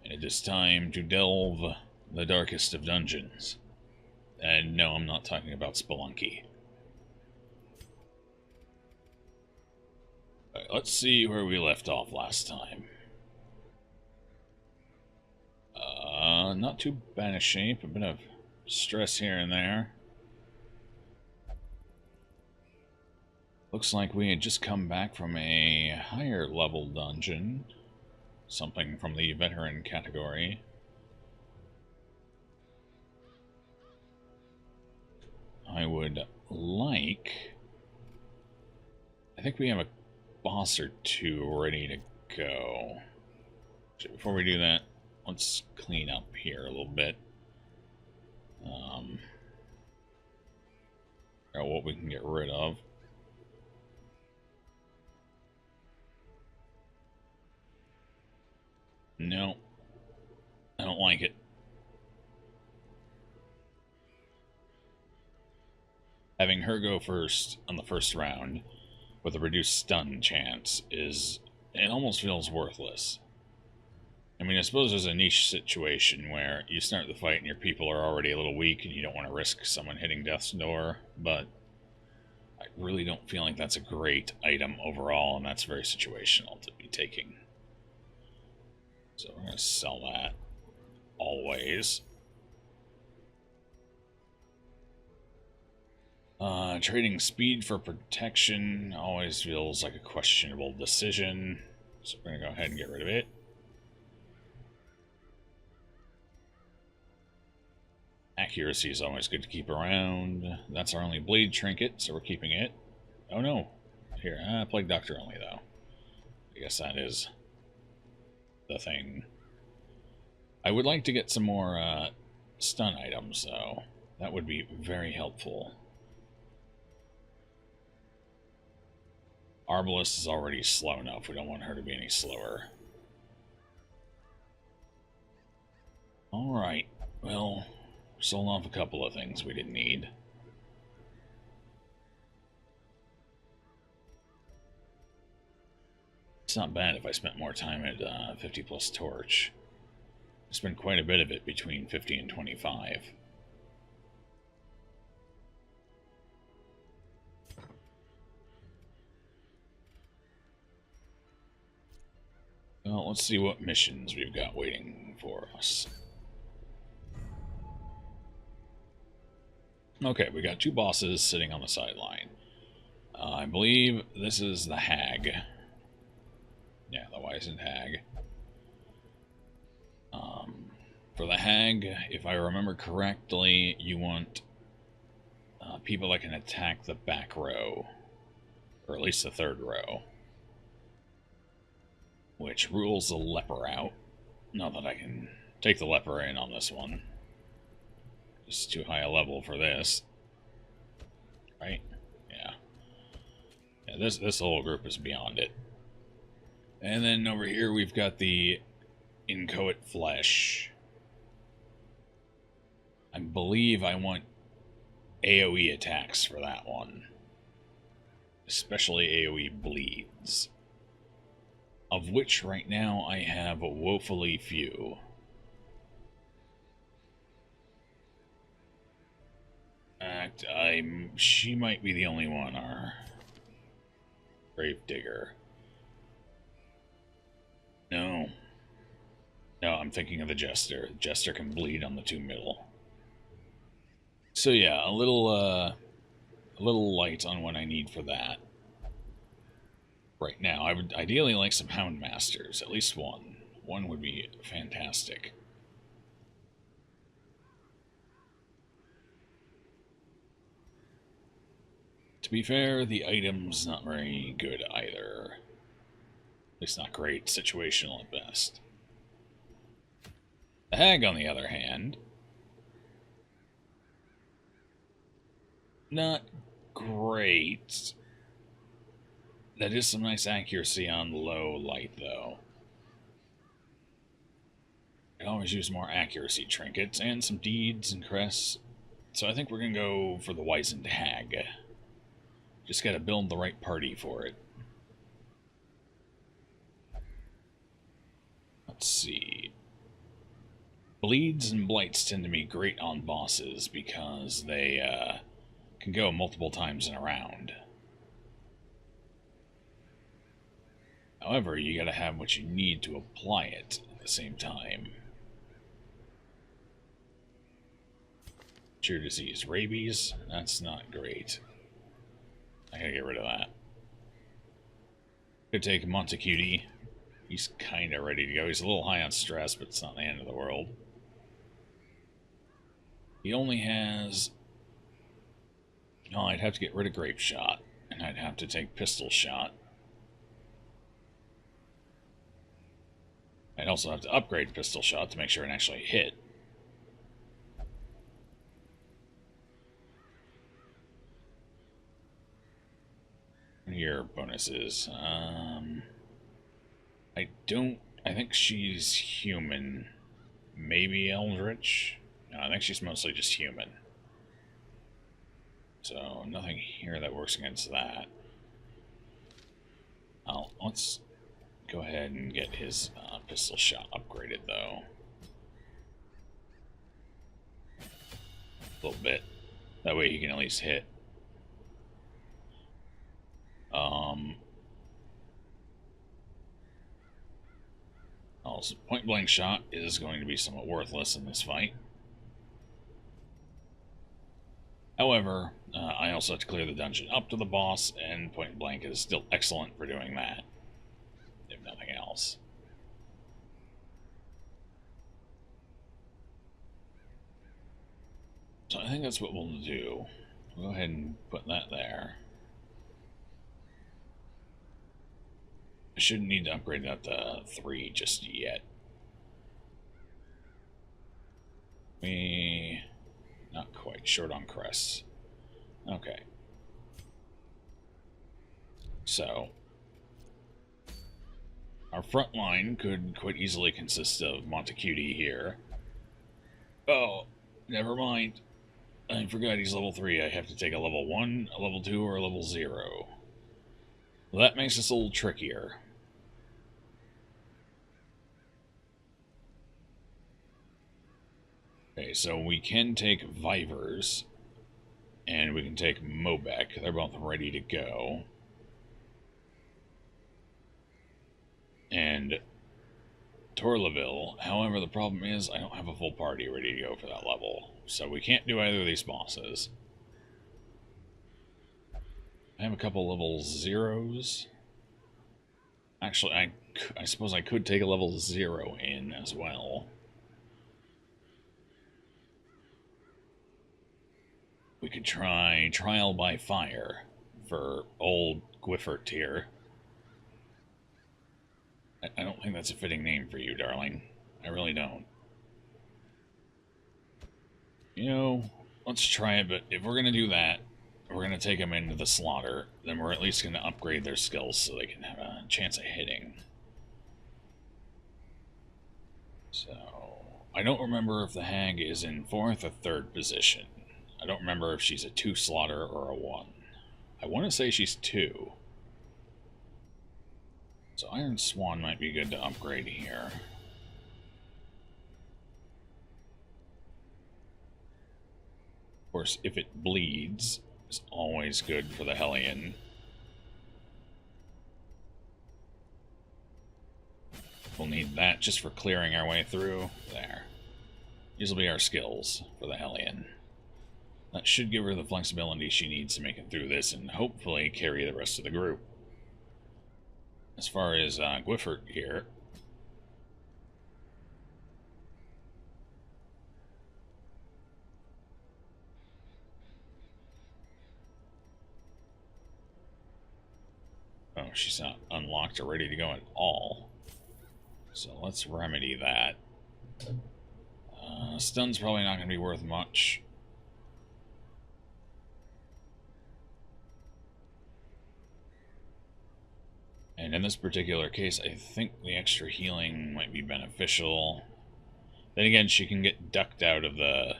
It is time to delve the darkest of dungeons. And no, I'm not talking about Spelunky. Alright, let's see where we left off last time. Not too bad a shape, a bit of stress here and there. Looks like we had just come back from a higher level dungeon. Something from the veteran category. I would like... I think we have a boss or two ready to go. Before we do that, let's clean up here a little bit. What we can get rid of. No, I don't like it. Having her go first on the first round with a reduced stun chance it almost feels worthless. I mean, I suppose there's a niche situation where you start the fight and your people are already a little weak and you don't want to risk someone hitting death's door, but I really don't feel like that's a great item overall, and that's very situational to be taking. So we're going to sell that always. Trading speed for protection always feels like a questionable decision, so we're going to go ahead and get rid of it. Accuracy is always good to keep around. That's our only blade trinket, so we're keeping it. Oh no. Here, Plague Doctor only, though. I guess that is the thing. I would like to get some more stun items, though. That would be very helpful. Arbalest is already slow enough. We don't want her to be any slower. Alright. Well, sold off a couple of things we didn't need. It's not bad if I spent more time at 50 plus torch. I spent quite a bit of it between 50 and 25. Well, let's see what missions we've got waiting for us. Okay, we got two bosses sitting on the sideline. I believe this is the Hag. Yeah, the Wizened Hag. For the Hag, if I remember correctly, you want people that can attack the back row, or at least the third row, which rules the leper out. Not that I can take the leper in on this one. It's too high a level for this. Right? Yeah. Yeah, this whole group is beyond it. And then over here we've got the Inchoate Flesh. I believe I want AoE attacks for that one. Especially AoE bleeds. Of which right now I have woefully few. In fact, she might be the only one, our Gravedigger. No. No, I'm thinking of the Jester. Jester can bleed on the two middle. So yeah, a little light on what I need for that. Right now, I would ideally like some Houndmasters, at least one. One would be fantastic. To be fair, the item's not very good either. At least not great, situational at best. The Hag, on the other hand, not great. That is some nice accuracy on low light, though. I can always use more accuracy trinkets and some deeds and crests. So I think we're going to go for the Wizened Hag. Just got to build the right party for it. Let's see. Bleeds and blights tend to be great on bosses because they can go multiple times in a round. However, you gotta have what you need to apply it at the same time. Cure disease. Rabies? That's not great. I gotta get rid of that. Could take Montecutie. He's kinda ready to go. He's a little high on stress, but it's not the end of the world. He only has... Oh, I'd have to get rid of Grape Shot, and I'd have to take Pistol Shot. I'd also have to upgrade Pistol Shot to make sure it actually hit. What are your bonuses? I think she's human. Maybe Eldritch? No, I think she's mostly just human. So, nothing here that works against that. Let's go ahead and get his Pistol Shot upgraded, though. A little bit. That way he can at least hit. Also, point-blank shot is going to be somewhat worthless in this fight. However, I also have to clear the dungeon up to the boss, and point-blank is still excellent for doing that, if nothing else. So I think that's what we'll do. We'll go ahead and put that there. I shouldn't need to upgrade that to 3 just yet. Not quite. Short on crests. Okay. So, our front line could quite easily consist of Montecutie here. Oh, never mind. I forgot he's level 3. I have to take a level 1, a level 2, or a level 0. Well, that makes this a little trickier. Okay, so we can take Vivers, and we can take Mobek. They're both ready to go. And Torleville, however, the problem is I don't have a full party ready to go for that level. So we can't do either of these bosses. I have a couple level 0s. Actually, I suppose I could take a level 0 in as well. We could try Trial by Fire for old Gwyffert here. I don't think that's a fitting name for you, darling. I really don't. You know, let's try it, but if we're going to do that, we're going to take them into the slaughter, then we're at least going to upgrade their skills so they can have a chance of hitting. So, I don't remember if the hag is in 4th or 3rd position. I don't remember if she's a 2 slaughter or a 1. I want to say she's 2. So Iron Swan might be good to upgrade here. Of course, if it bleeds, it's always good for the Hellion. We'll need that just for clearing our way through. There. These will be our skills for the Hellion. That should give her the flexibility she needs to make it through this and hopefully carry the rest of the group. As far as Gwyffert here, oh, she's not unlocked or ready to go at all. So let's remedy that. Stun's probably not going to be worth much. And in this particular case, I think the extra healing might be beneficial. Then again, she can get ducked out of the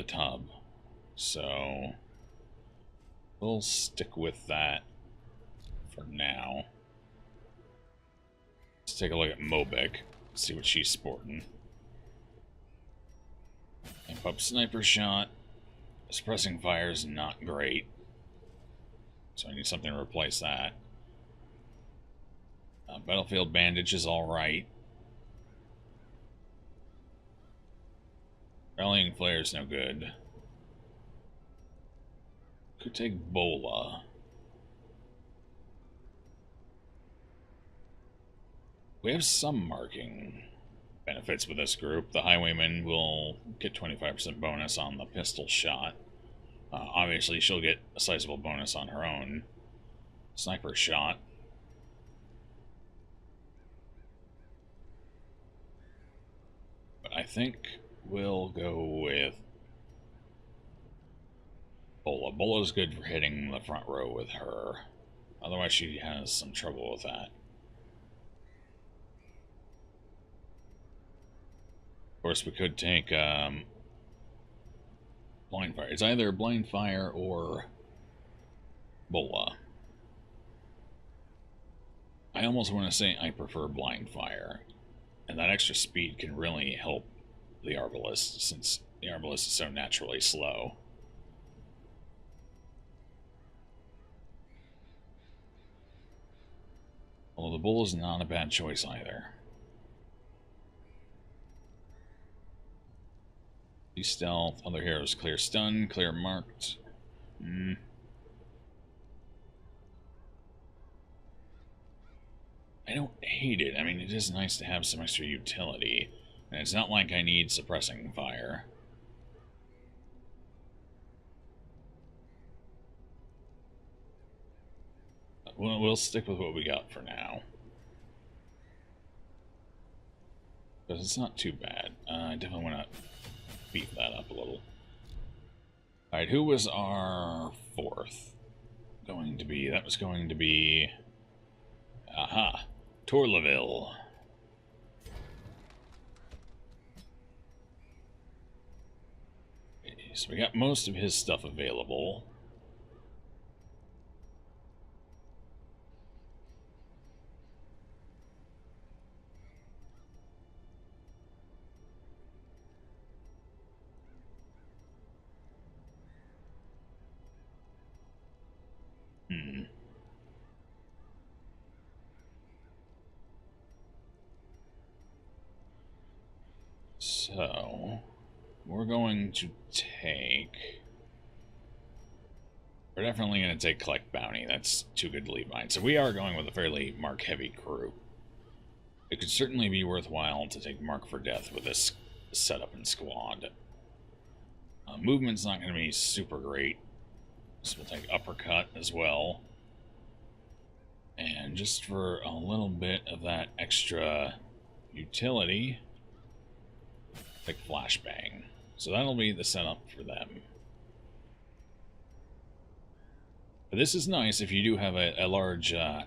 tub. So we'll stick with that for now. Let's take a look at Mobek. Let's see what she's sporting. Amp up sniper shot. Suppressing fire is not great. So I need something to replace that. Battlefield bandage is alright. Rallying flare is no good. Could take Bola. We have some marking benefits with this group. The Highwayman will get 25% bonus on the pistol shot. Obviously, she'll get a sizable bonus on her own sniper shot. But I think we'll go with Bola. Bola's good for hitting the front row with her. Otherwise, she has some trouble with that. Of course, we could take blind fire. It's either blind fire or Bola. I almost want to say I prefer blind fire. And that extra speed can really help the Arbalist, since the Arbalist is so naturally slow. Although the Bull is not a bad choice either. Stealth, other heroes clear stun, clear marked. I don't hate it. I mean, it is nice to have some extra utility. And it's not like I need suppressing fire. We'll stick with what we got for now. Because it's not too bad. I definitely want to beef that up a little. Alright, who was our fourth going to be? That was going to be... Aha! Torlaville. Okay, so we got most of his stuff available. So, we're going to take... We're definitely going to take Collect Bounty. That's too good to leave behind. So we are going with a fairly mark-heavy crew. It could certainly be worthwhile to take Mark for Death with this setup and squad. Movement's not going to be super great. So we'll take Uppercut as well. And just for a little bit of that extra utility... Like Flashbang. So that'll be the setup for them. But this is nice if you do have a large, a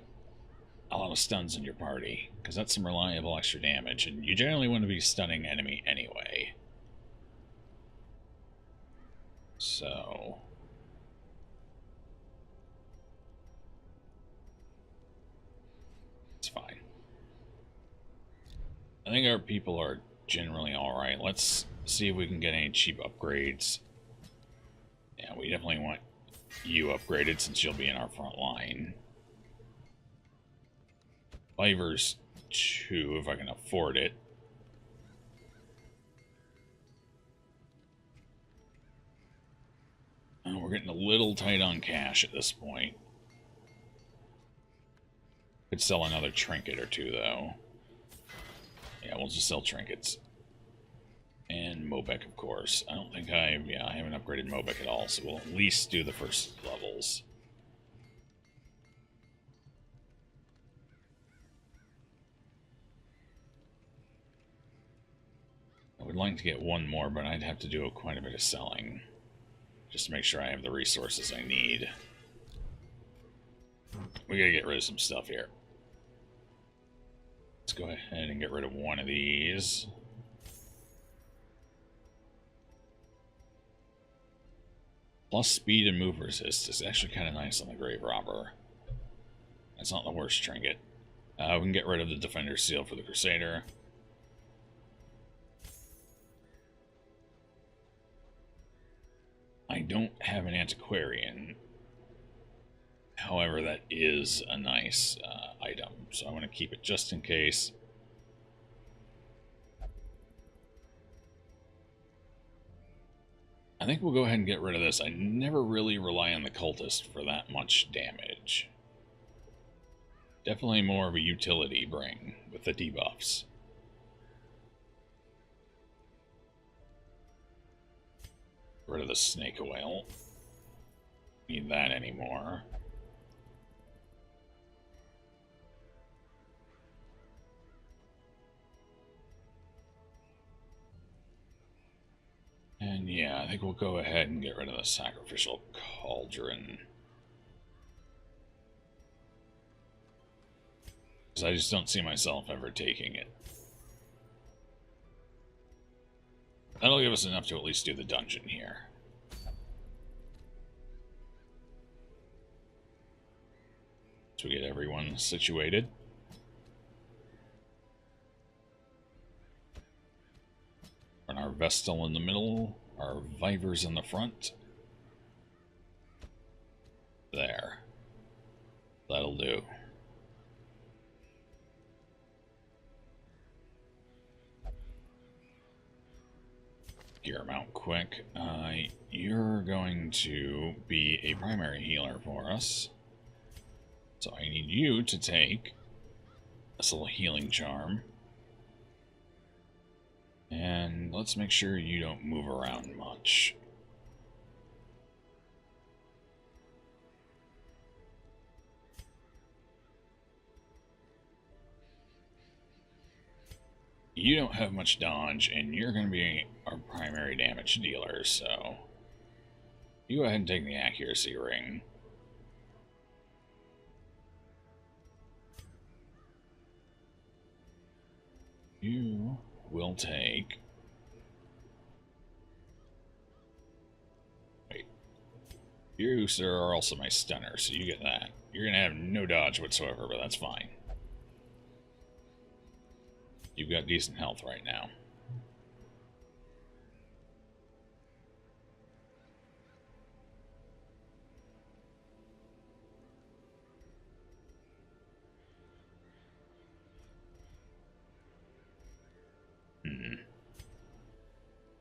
lot of stuns in your party, because that's some reliable extra damage, and you generally want to be stunning enemy anyway. So... it's fine. I think our people are generally alright. Let's see if we can get any cheap upgrades. Yeah, we definitely want you upgraded since you'll be in our front line. Fivers 2, if I can afford it. We're getting a little tight on cash at this point. Could sell another trinket or two, though. Yeah, we'll just sell trinkets. And Mobek, of course. I don't think I haven't upgraded Mobek at all, so we'll at least do the first levels. I would like to get one more, but I'd have to do quite a bit of selling. Just to make sure I have the resources I need. We gotta get rid of some stuff here. Let's go ahead and get rid of one of these. Plus speed and move resist is actually kind of nice on the Grave Robber. That's not the worst trinket. We can get rid of the Defender Seal for the Crusader. I don't have an antiquarian. However, that is a nice item, so I want to keep it just in case. I think we'll go ahead and get rid of this. I never really rely on the cultist for that much damage. Definitely more of a utility bring with the debuffs. Get rid of the snake oil. Need that anymore. And yeah, I think we'll go ahead and get rid of the sacrificial cauldron. Because I just don't see myself ever taking it. That'll give us enough to at least do the dungeon here. So we get everyone situated. And our Vestal in the middle, our Vivers in the front. There. That'll do. Gear them out quick. You're going to be a primary healer for us. So I need you to take this little healing charm. And let's make sure you don't move around much. You don't have much dodge, and you're going to be our primary damage dealer, so you go ahead and take the accuracy ring. You will take... Wait. You, sir, are also my stunner, so you get that. You're going to have no dodge whatsoever, but that's fine. You've got decent health right now.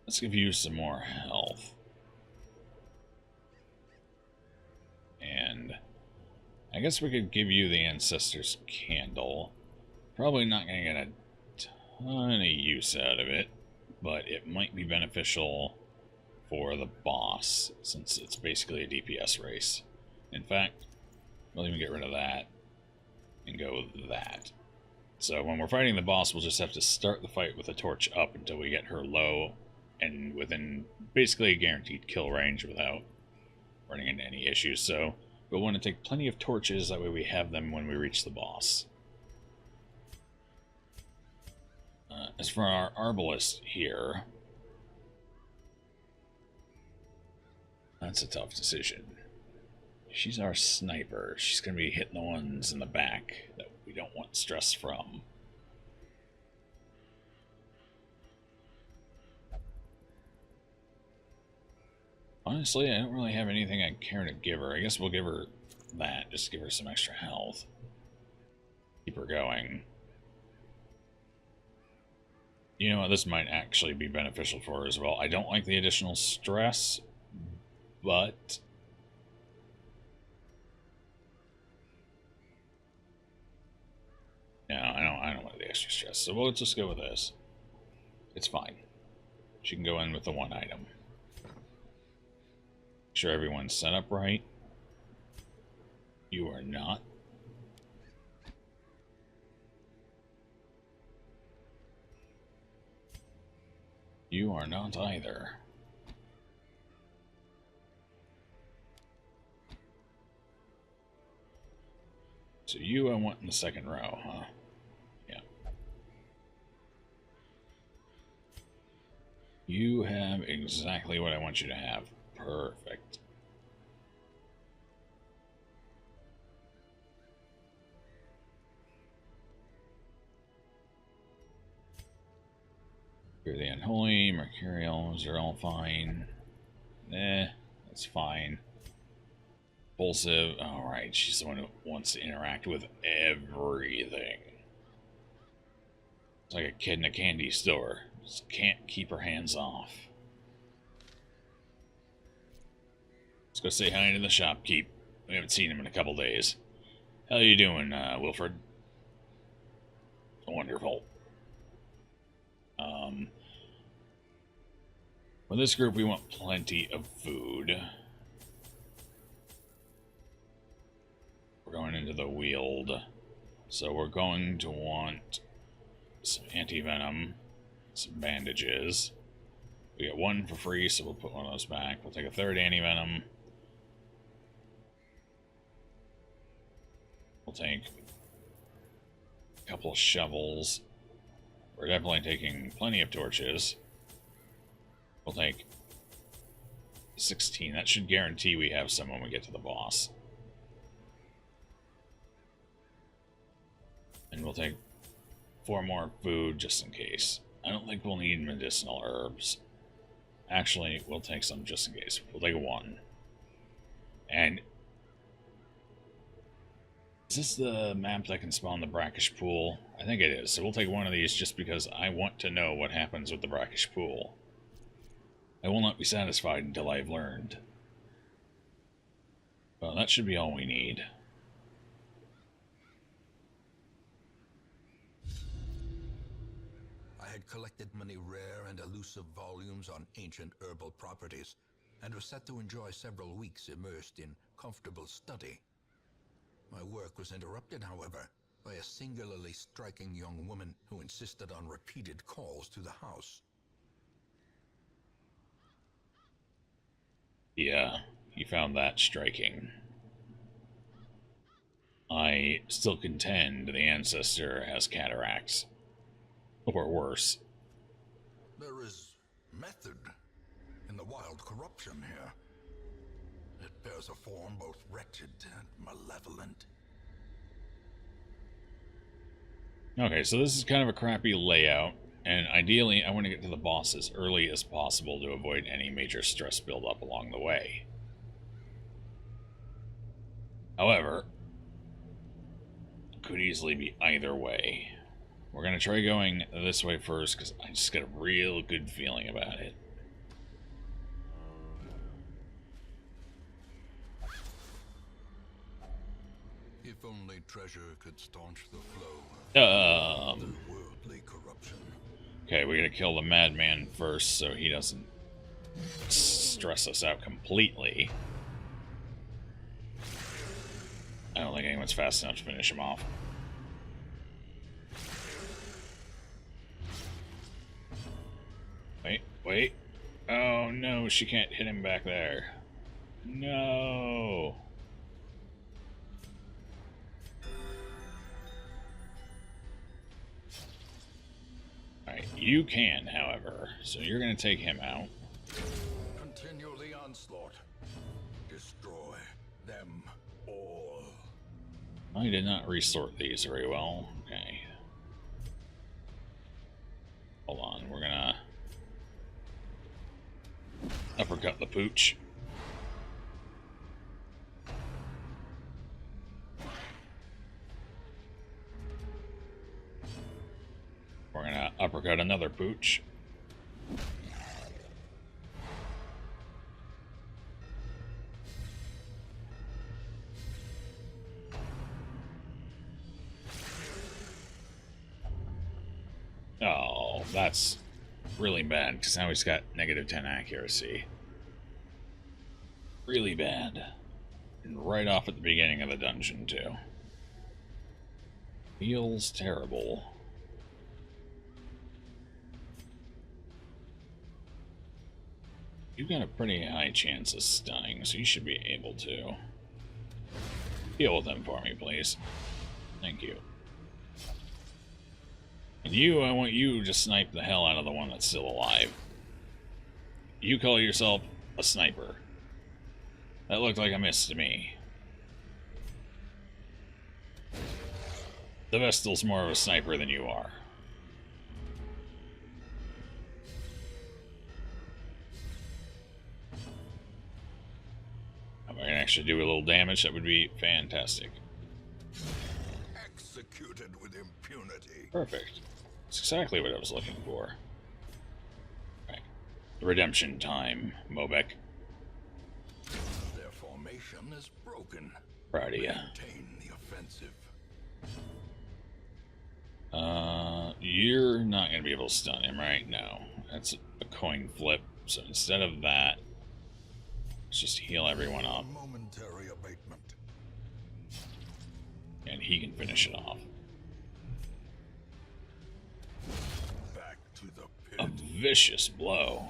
Let's give you some more health. And I guess we could give you the Ancestor's Candle. Probably not going to get a ton of use out of it, but it might be beneficial for the boss, since it's basically a DPS race. In fact, we'll even get rid of that and go with that. So when we're fighting the boss, we'll just have to start the fight with a torch up until we get her low and within basically a guaranteed kill range without running into any issues. So we'll want to take plenty of torches, that way we have them when we reach the boss. As for our Arbalist here, that's a tough decision. She's our sniper. She's going to be hitting the ones in the back that we don't want stress from. Honestly, I don't really have anything I care to give her. I guess we'll give her that, just to give her some extra health. Keep her going. You know what, this might actually be beneficial for her as well. I don't like the additional stress, but... No, I don't want the extra stress, so we'll just go with this. It's fine. She can go in with the one item. Make sure everyone's set up right. You are not. You are not either. So you I want in the second row, huh? Yeah. You have exactly what I want you to have. Perfect. You're the Unholy, Mercurials are all fine. That's fine. Impulsive. Alright, she's the one who wants to interact with everything. It's like a kid in a candy store. Just can't keep her hands off. Let's go say hi to the shopkeep. We haven't seen him in a couple days. How you doing, Wilfred? Wonderful. For this group, we want plenty of food. We're going into the Weald. So we're going to want some anti-venom, some bandages. We get one for free, so we'll put one of those back. We'll take a third anti-venom. We'll take a couple of shovels. We're definitely taking plenty of torches. We'll take 16. That should guarantee we have some when we get to the boss. And we'll take 4 more food just in case. I don't think we'll need medicinal herbs. Actually, we'll take some just in case. We'll take 1. And is this the map that can spawn the brackish pool? I think it is. So we'll take 1 of these just because I want to know what happens with the brackish pool. I will not be satisfied until I've learned. Well, that should be all we need. I had collected many rare and elusive volumes on ancient herbal properties, and was set to enjoy several weeks immersed in comfortable study. My work was interrupted, however, by a singularly striking young woman who insisted on repeated calls to the house. Yeah, you found that striking. I still contend the ancestor has cataracts. Or worse. There is method in the wild corruption here. It bears a form both wretched and malevolent. Okay, so this is kind of a crappy layout, and ideally I want to get to the boss as early as possible to avoid any major stress buildup along the way. However, it could easily be either way. We're going to try going this way first, because I just got a real good feeling about it. If only treasure could staunch the flow of the worldly corruption. Okay, we gotta kill the madman first so he doesn't stress us out completely. I don't think anyone's fast enough to finish him off. Wait. Oh no, she can't hit him back there. No. Alright, you can, however. So you're going to take him out. Continue the onslaught. Destroy them all. I did not resort these very well. Okay. Hold on, we're going to uppercut the pooch. We're going to uppercut another pooch. Oh, that's really bad, because now he's got -10 accuracy. Really bad. And right off at the beginning of the dungeon, too. Feels terrible. You've got a pretty high chance of stunning, so you should be able to. Deal with them for me, please. Thank you. And you, I want you to snipe the hell out of the one that's still alive. You call yourself a sniper. That looked like a miss to me. The Vestal's more of a sniper than you are. actually do a little damage, that would be fantastic. Executed with impunity. Perfect. That's exactly what I was looking for. Right. Redemption time, Mobek. Their formation is broken. Proud of ya. Maintain the offensive. You're not going to be able to stun him, right? No. That's a coin flip. So instead of that, let's just heal everyone up. Momentary abatement. And he can finish it off. Back to the A pit. vicious blow.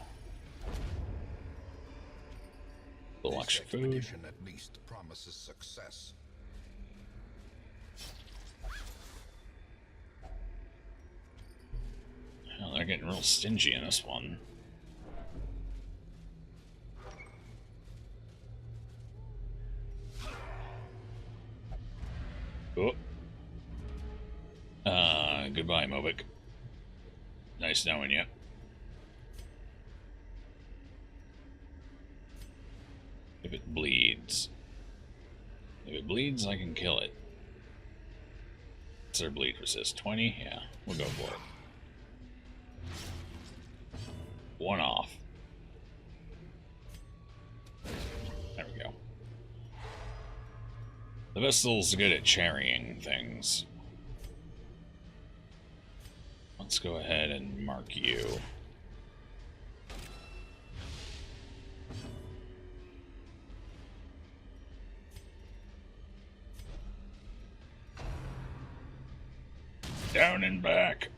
A little This extra food. expedition at least promises success. Well, they're getting real stingy in this one. Oh. Goodbye, Mobik. Nice knowing you. If it bleeds. If it bleeds, I can kill it. What's their bleed resist? 20? Yeah, we'll go for it. One off. There we go. The vessel's good at charrying things. Let's go ahead and mark you. Down and back.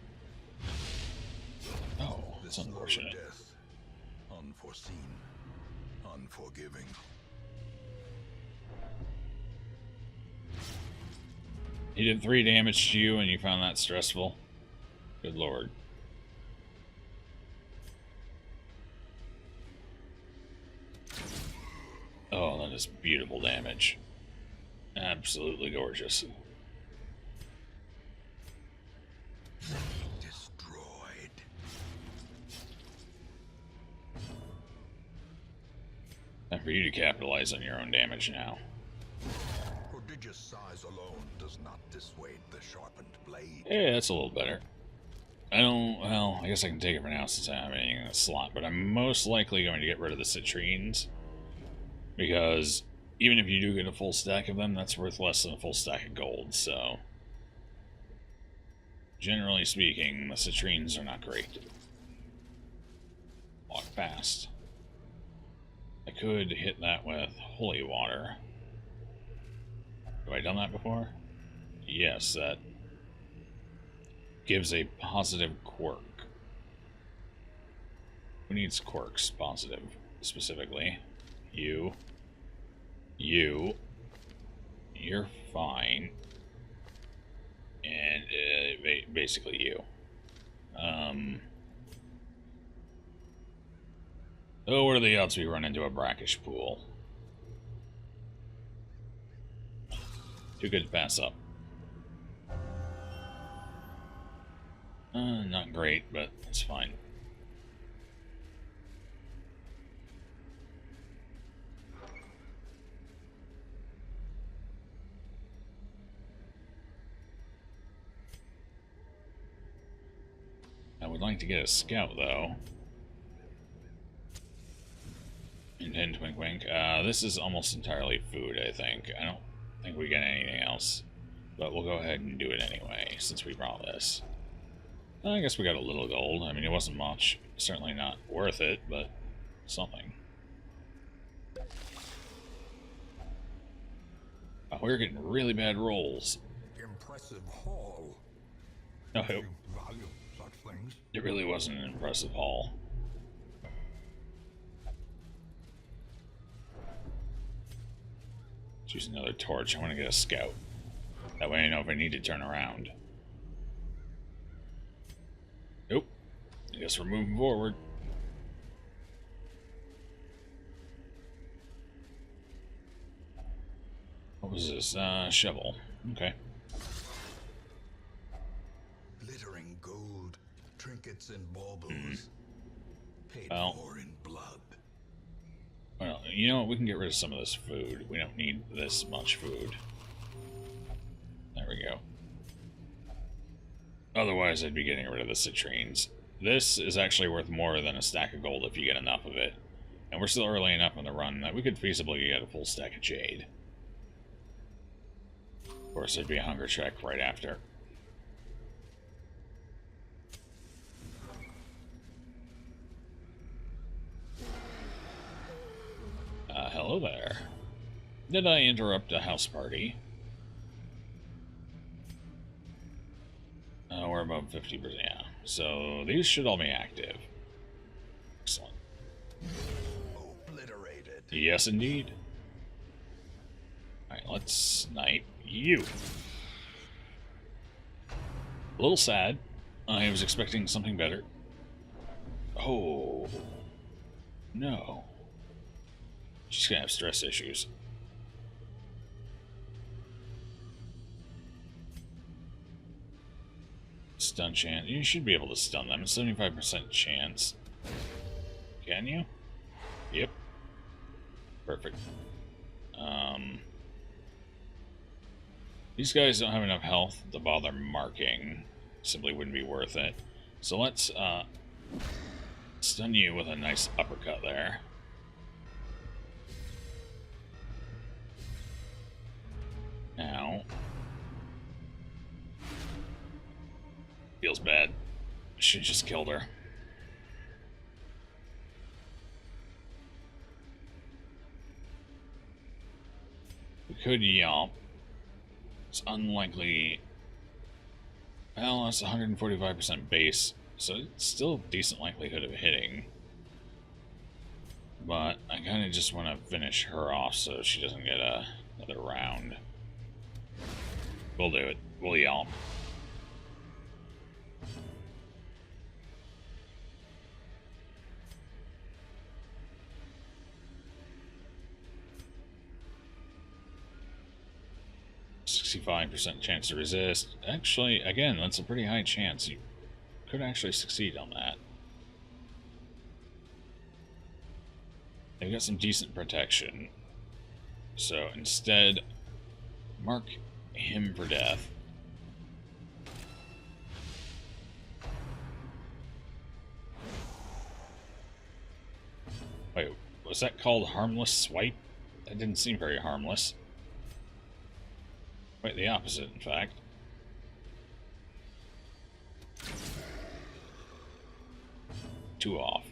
Oh, that's unfortunate. Death. Unforeseen. Unforgiving. He did 3 damage to you and you found that stressful? Good lord. Oh, that is beautiful damage. Absolutely gorgeous. Destroyed. Time for you to capitalize on your own damage now. Prodigious size alone does not dissuade the sharpened blade. Yeah, that's a little better. Well, I guess I can take it for now since I don't have anything in the slot, but I'm most likely going to get rid of the citrines. Because even if you do get a full stack of them, that's worth less than a full stack of gold, so... Generally speaking, the citrines are not great. Walk fast. I could hit that with holy water. Have I done that before? Yes, that gives a positive quirk. Who needs quirks positive, specifically? You. You. You're fine. And basically you. Oh, what are the odds we run into a brackish pool? Too good to pass up. Not great, but it's fine. I would like to get a scout, though. And twink wink. This is almost entirely food, I think. I don't think we get anything else. But we'll go ahead and do it anyway, since we brought this. I guess we got a little gold. I mean, it wasn't much. Certainly not worth it, but something. Oh, we're getting really bad rolls. Impressive haul. No, You value such things. it really wasn't an impressive haul. Choose another torch. I want to get a scout. That way I know if I need to turn around. Nope. I guess we're moving forward. What was this? Shovel. Okay. Glittering gold, trinkets and baubles. Paid Well. for in blood. Well, you know what? We can get rid of some of this food. We don't need this much food. There we go. Otherwise, I'd be getting rid of the citrines. This is actually worth more than a stack of gold if you get enough of it. And we're still early enough in the run that we could feasibly get a full stack of jade. Of course, there'd be a hunger check right after. Hello there. Did I interrupt a house party? We're above 50%, yeah. So these should all be active. Excellent. Obliterated. Yes, indeed. Alright, let's snipe you. A little sad. I was expecting something better. Oh. No. She's gonna have stress issues. Stun chance. You should be able to stun them. 75% chance. Can you? Yep. Perfect. These guys don't have enough health to bother marking. Simply wouldn't be worth it. So let's stun you with a nice uppercut there. Now. Feels bad. Should just killed her. We could yomp. It's unlikely. Well, that's 145% base, so it's still a decent likelihood of hitting. But I kind of just want to finish her off so she doesn't get another round. We'll do it. We'll yomp. %65% chance to resist. Actually, again, that's a pretty high chance. You could actually succeed on that. They've got some decent protection. So instead, mark him for death. Wait, was that called harmless swipe? That didn't seem very harmless. Quite the opposite, in fact. Two off.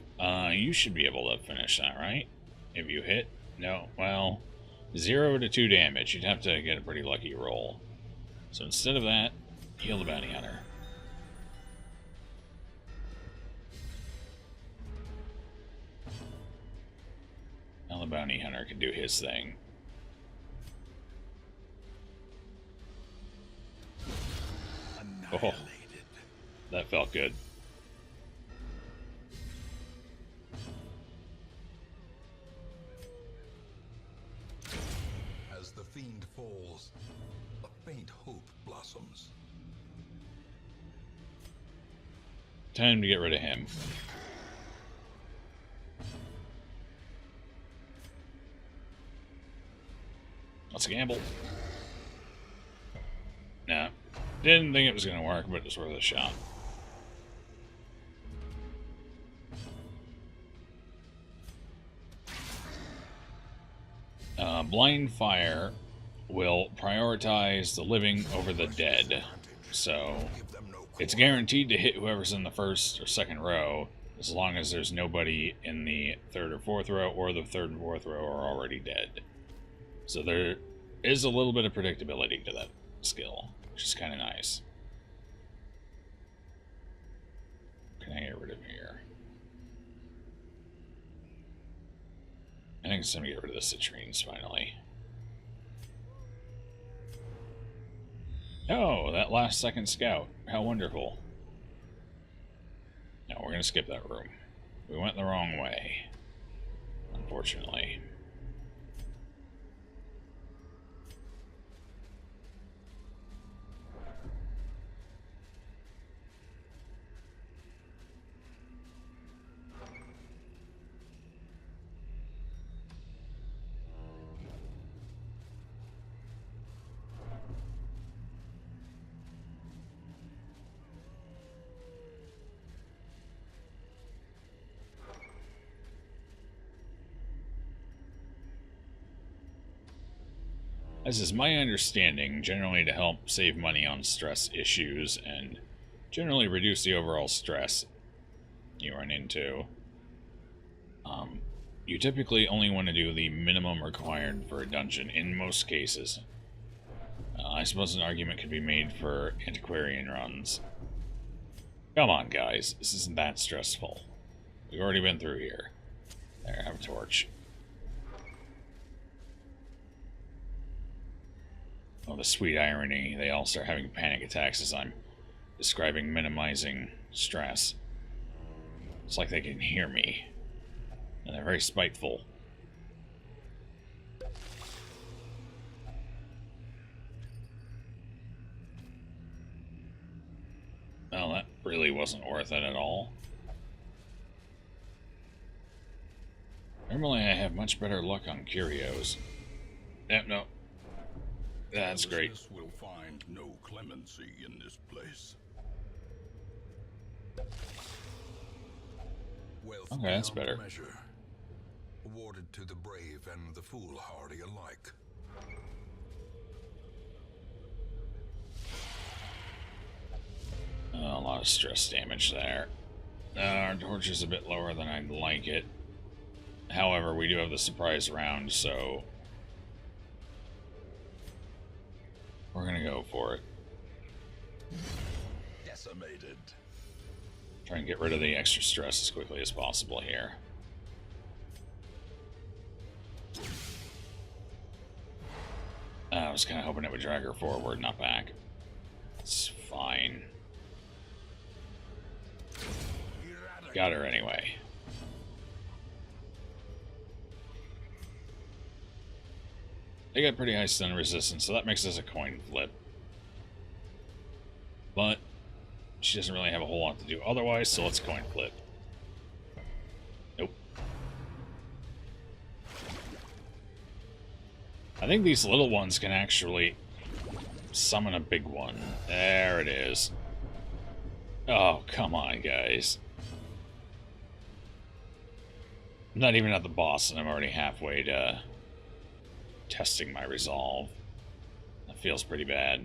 You should be able to finish that, right? If you hit? No, well, 0 to 2 damage. You'd have to get a pretty lucky roll. So instead of that, heal the bounty hunter. Now the bounty hunter can do his thing. Oh, that felt good. As the fiend falls, a faint hope blossoms. Time to get rid of him. Let's gamble. Nah. Didn't think it was going to work, but it's worth a shot. Blind Fire will prioritize the living over the dead. So it's guaranteed to hit whoever's in the first or second row, as long as there's nobody in the third or fourth row, or the third and fourth row are already dead. So there is a little bit of predictability to that skill, which is kind of nice. Can I get rid of him here? I think it's time to get rid of the citrines finally. Oh, that last second scout. How wonderful. No, we're going to skip that room. We went the wrong way, unfortunately. As is my understanding, generally to help save money on stress issues and generally reduce the overall stress you run into, you typically only want to do the minimum required for a dungeon in most cases. I suppose an argument could be made for antiquarian runs. Come on, guys. This isn't that stressful. We've already been through here. There, have a torch. Oh, the sweet irony. They all start having panic attacks as I'm describing minimizing stress. It's like they can hear me. And they're very spiteful. Well, that really wasn't worth it at all. Normally I have much better luck on curios. Yep, no. That's great. Will find no clemency in this place. Wealth Okay, that's beyond better. measure, awarded to the brave and the foolhardy alike. A lot of stress damage there. Our torch is a bit lower than I'd like it. However, we do have the surprise round, so we're gonna go for it. Decimated. Try and get rid of the extra stress as quickly as possible here. I was kind of hoping it would drag her forward, not back. It's fine. Got her anyway. They got pretty high stun resistance, so that makes this a coin flip. But she doesn't really have a whole lot to do otherwise, so let's coin flip. Nope. I think these little ones can actually summon a big one. There it is. Oh, come on, guys. I'm not even at the boss, and I'm already halfway to testing my resolve. That feels pretty bad.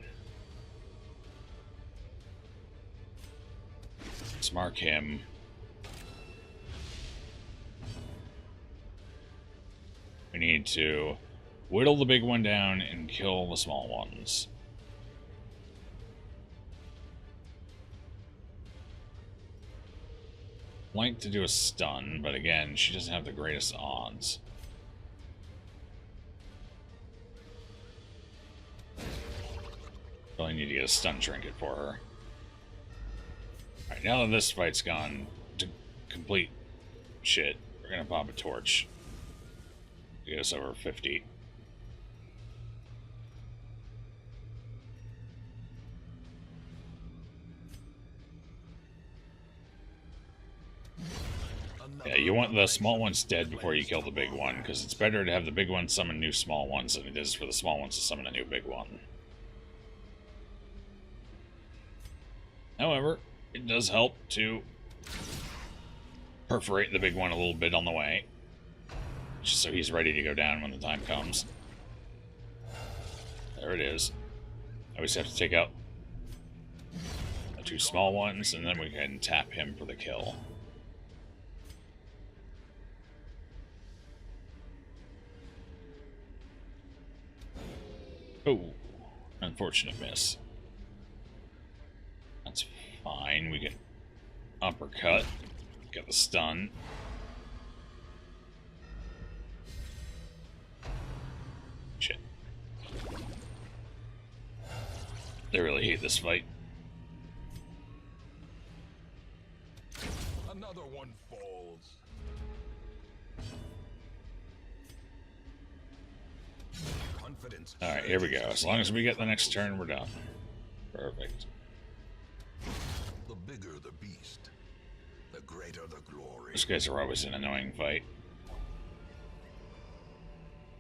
Let's mark him. We need to whittle the big one down and kill the small ones. Like to do a stun, but again, she doesn't have the greatest odds. Really need to get a stun trinket for her. Alright, now that this fight's gone to complete shit, we're gonna pop a torch to get us over 50. Yeah, you want the small ones dead before you kill the big one, because it's better to have the big one summon new small ones than it is for the small ones to summon a new big one. However, it does help to perforate the big one a little bit on the way, just so he's ready to go down when the time comes. There it is. I always have to take out the two small ones, and then we can tap him for the kill. Oh, unfortunate miss. That's fine. We can uppercut, get the stun. Shit. They really hate this fight. Another one falls. Confidence. Alright, here we go. As long as we get the next turn, we're done. Perfect. The bigger the beast, the greater the glory. These guys are always an annoying fight.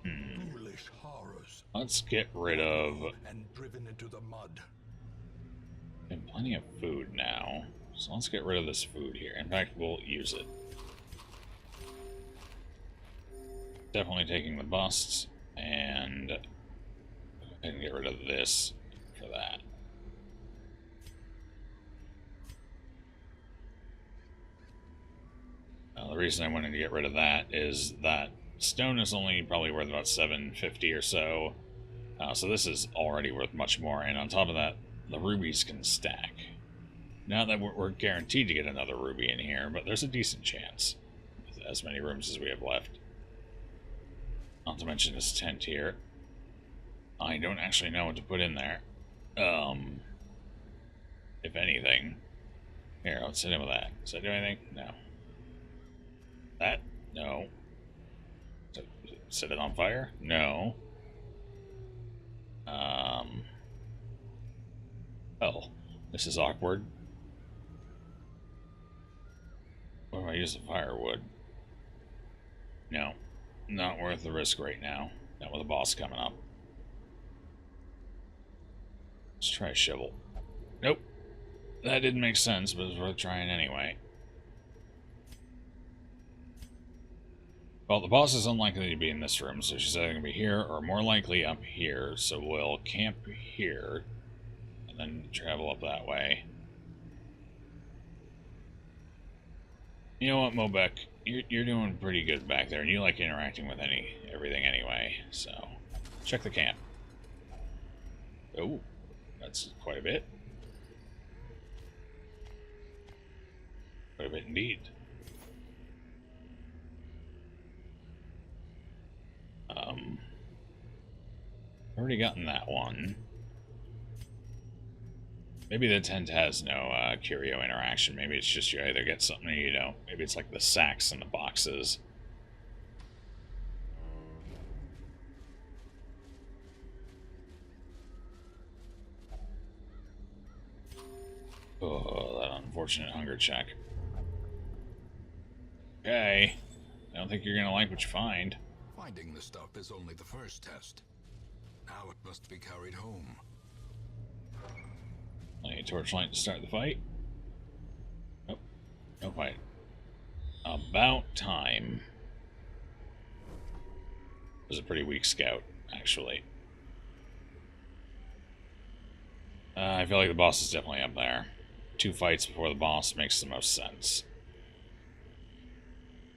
Foolish horrors. Let's get rid of... And driven into the mud. We have plenty of food now, so let's get rid of this food here. In fact, we'll use it. Definitely taking the busts, and And get rid of this for that. The reason I wanted to get rid of that is that stone is only probably worth about 750 or so. So this is already worth much more, and on top of that, the rubies can stack. Not that we're guaranteed to get another ruby in here, but there's a decent chance, with as many rooms as we have left. Not to mention this tent here. I don't actually know what to put in there. If anything. Here, let's hit him with that. Does that do anything? No. That? No. Set it on fire? No. Oh, this is awkward. What do I use the firewood? No. Not worth the risk right now. Not with a boss coming up. Let's try a shovel. Nope. That didn't make sense, but it's worth trying anyway. Well, the boss is unlikely to be in this room, so she's either going to be here or more likely up here. So we'll camp here and then travel up that way. You know what, Mobek? You're doing pretty good back there, and you like interacting with everything anyway. So check the camp. Oh, that's quite a bit. Quite a bit indeed. Already gotten that one. Maybe the tent has no curio interaction. Maybe it's just you either get something or you don't. Maybe it's like the sacks and the boxes. Oh, that unfortunate hunger check. Okay. I don't think you're going to like what you find. Finding the stuff is only the first test. Now it must be carried home. A torchlight to start the fight. Nope. No fight. About time. It was a pretty weak scout, actually. I feel like the boss is definitely up there. 2 fights before the boss makes the most sense.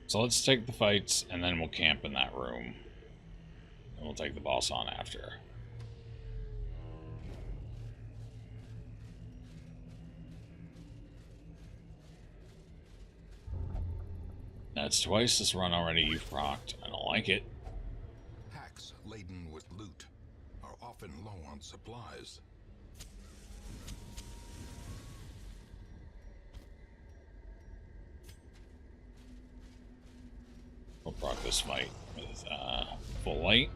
So let's take the fights, and then we'll camp in that room. And we'll take the boss on after. That's twice this run already you've procced. I don't like it. Packs laden with loot are often low on supplies. We'll proc this fight with full light.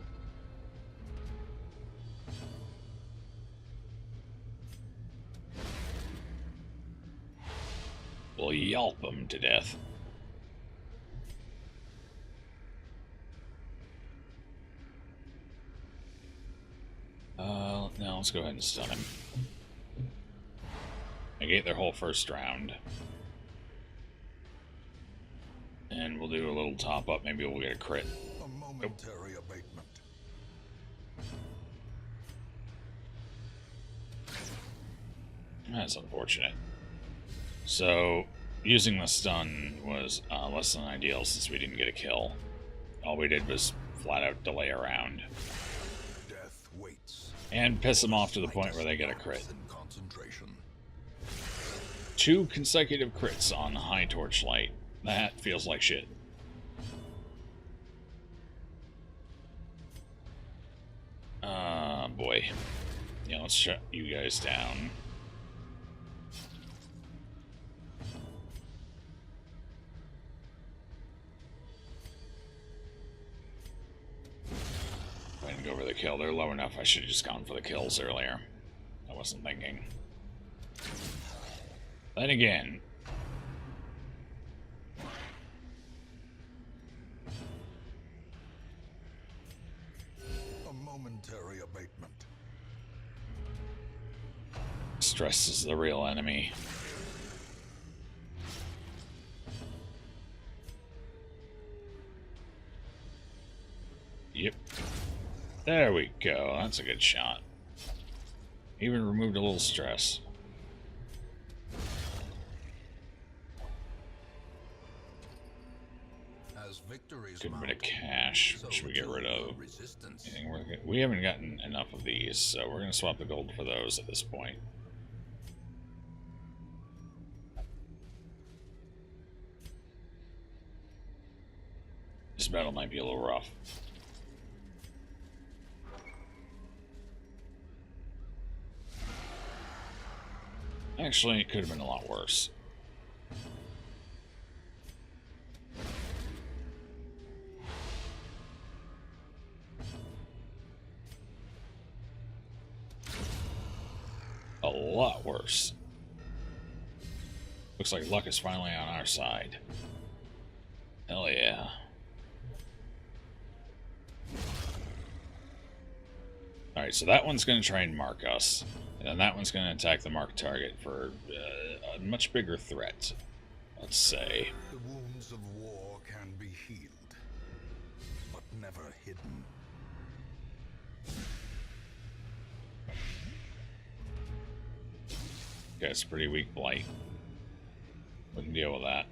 We'll yelp them to death. Now let's go ahead and stun him. Negate their whole first round. And we'll do a little top up. Maybe we'll get a crit. A momentary abatement. That's unfortunate. So, using the stun was less than ideal since we didn't get a kill. All we did was flat out delay a round. Death waits. And piss them off to the point where they get a crit. In concentration. 2 consecutive crits on high torchlight. That feels like shit. Boy. Yeah, let's shut you guys down. I didn't go for the kill. They're low enough. I should have just gone for the kills earlier. I wasn't thinking. Then again, A momentary abatement. stress is the real enemy. Yep. There we go. That's a good shot. Even removed a little stress. As victories Good bit of mount, cash. so What should we get rid of? resistance. We haven't gotten enough of these, so we're going to swap the gold for those at this point. This battle might be a little rough. Actually, it could have been a lot worse. A lot worse. Looks like luck is finally on our side. Hell yeah. Alright, so that one's going to try and mark us. And then that one's going to attack the marked target for a much bigger threat, let's say. The wounds of war can be healed, but never hidden. Okay, it's pretty weak blight. We can deal with that.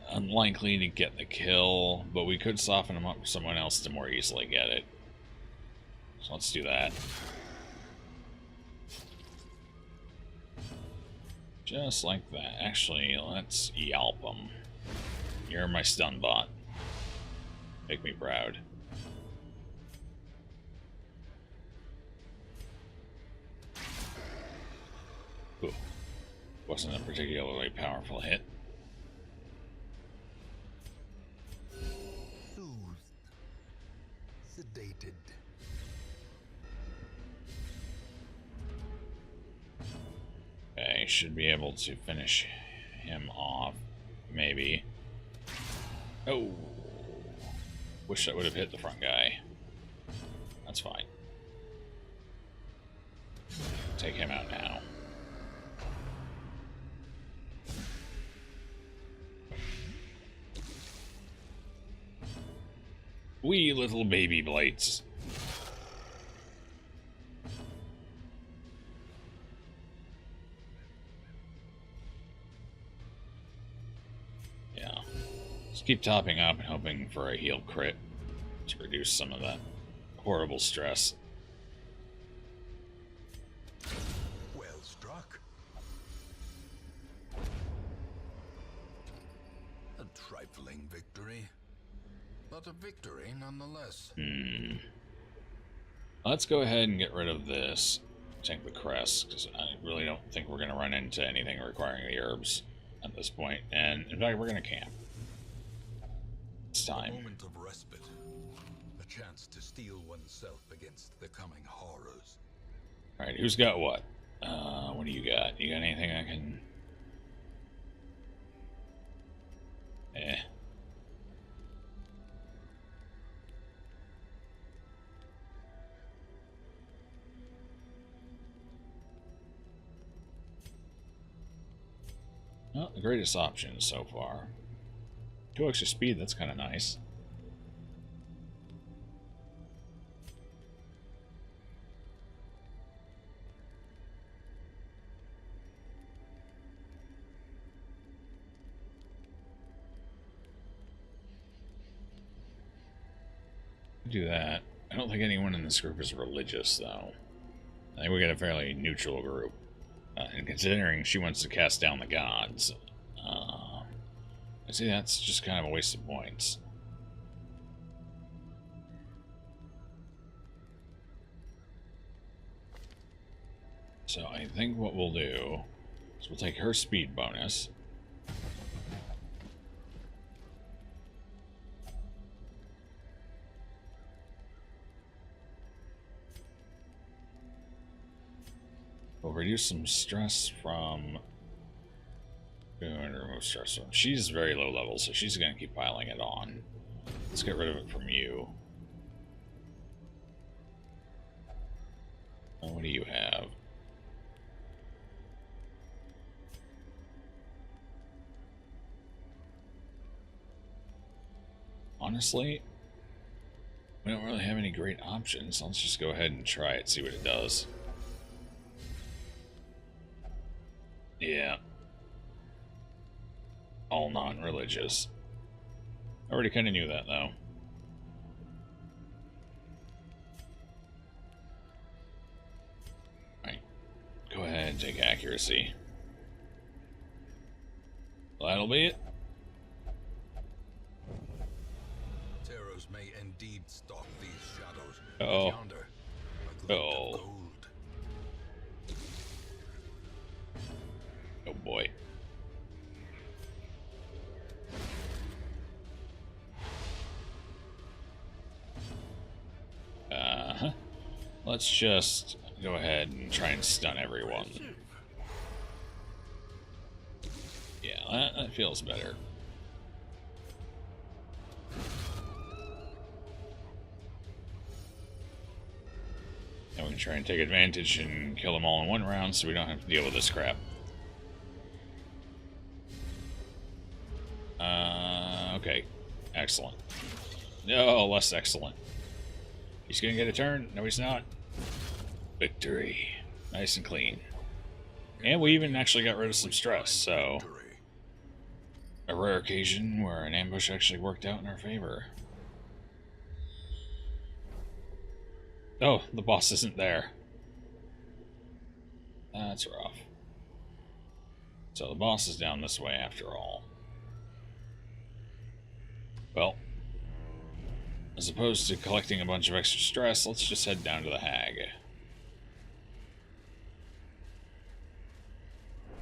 Unlikely to get the kill, but we could soften him up for someone else to more easily get it. So let's do that. Just like that. Actually, let's yelp him. You're my stun bot. Make me proud. Ooh. Wasn't a particularly powerful hit. Soothed. Sedated. Okay, should be able to finish him off. Maybe. Oh. Wish that would have hit the front guy. That's fine. Take him out now. Wee little baby blights. Yeah. Just keep topping up and hoping for a heal crit to reduce some of that horrible stress. Well struck. A trifling victory, but a victory nonetheless. Let's go ahead and get rid of this. Take the crest, because I really don't think we're going to run into anything requiring the herbs at this point. And in fact, we're going to camp. It's time. A moment of respite. A chance to steel oneself against the coming horrors. Alright, who's got what? What do you got? You got anything I can... Eh. Well, the greatest options so far. 2 extra speed, that's kind of nice. Do that. I don't think anyone in this group is religious, though. I think we got a fairly neutral group. And considering she wants to cast down the gods, I see that's just kind of a waste of points. So I think what we'll do is we'll take her speed bonus. We'll reduce some stress from... remove stress from... She's very low level, so she's going to keep piling it on. Let's get rid of it from you. What do you have? honestly, we don't really have any great options. Let's just go ahead and try it, see what it does. Yeah. All non-religious. I already kind of knew that, though. Right. Go ahead and take accuracy. Well, that'll be it. Terrors may indeed stalk these shadows. Uh-oh. Yonder, a glint of gold. Oh boy. Uh-huh. Let's just go ahead and try and stun everyone. Yeah, that feels better. And we can try and take advantage and kill them all in one round so we don't have to deal with this crap. Okay. Excellent. No, less excellent. He's gonna get a turn. No, he's not. Victory. Nice and clean. And we even actually got rid of some stress, so... a rare occasion where an ambush actually worked out in our favor. Oh, the boss isn't there. That's rough. So the boss is down this way after all. Well, as opposed to collecting a bunch of extra stress, let's just head down to the hag.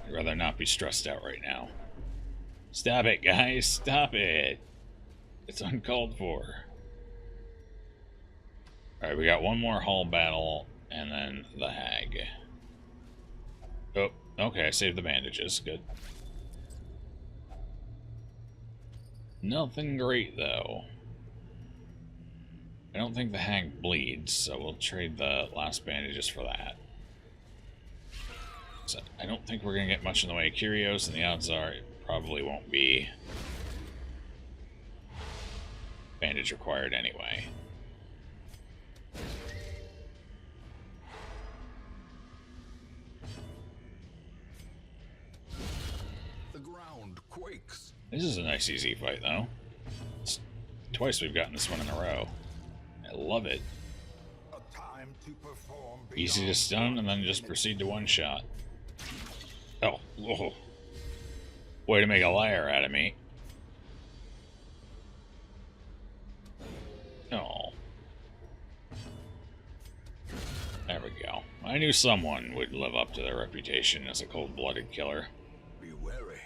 I'd rather not be stressed out right now. Stop it, guys. Stop it. It's uncalled for. Alright, we got one more hall battle, and then the hag. Oh, okay, I saved the bandages. Good. Nothing great, though. I don't think the hag bleeds, so we'll trade the last bandages for that. So I don't think we're going to get much in the way of curios, and the odds are it probably won't be bandage required anyway. The ground quakes. This is a nice easy fight, though. It's twice we've gotten this one in a row. I love it. A time to perform Easy to stun and then just proceed to one shot. Oh, whoa. Way to make a liar out of me. Oh. There we go. I knew someone would live up to their reputation as a cold-blooded killer. Be wary.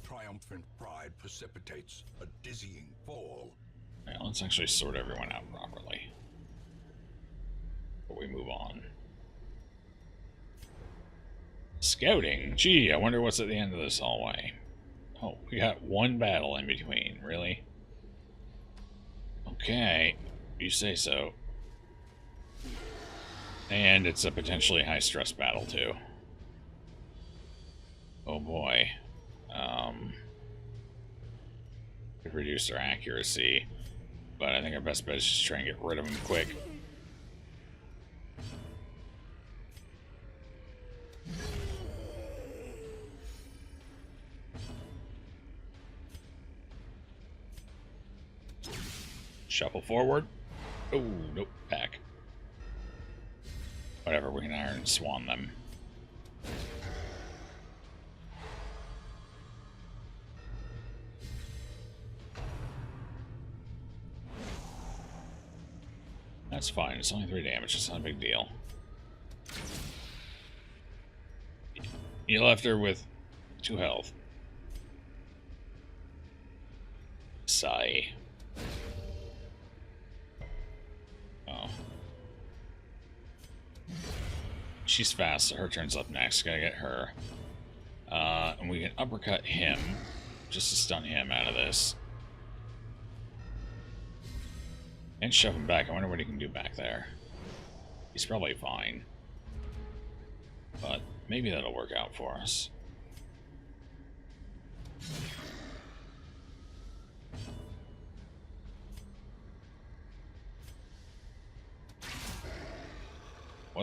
Triumphant pride precipitates a dizzying fall. Yeah, let's actually sort everyone out properly before we move on. Scouting? Gee, I wonder what's at the end of this hallway. Oh, we got one battle in between, really? Okay, you say so. And it's a potentially high-stress battle, too. Oh boy. Could reduce our accuracy, but I think our best bet is just try and get rid of them quick. Shuffle forward. Oh, nope, back. Whatever, we can Iron Swan them. That's fine, it's only 3 damage, it's not a big deal. You left her with 2 health. Sigh. Oh. She's fast, so her turn's up next. Gotta get her. And we can uppercut him, just to stun him out of this. And shove him back. I wonder what he can do back there. He's probably fine. But maybe that'll work out for us.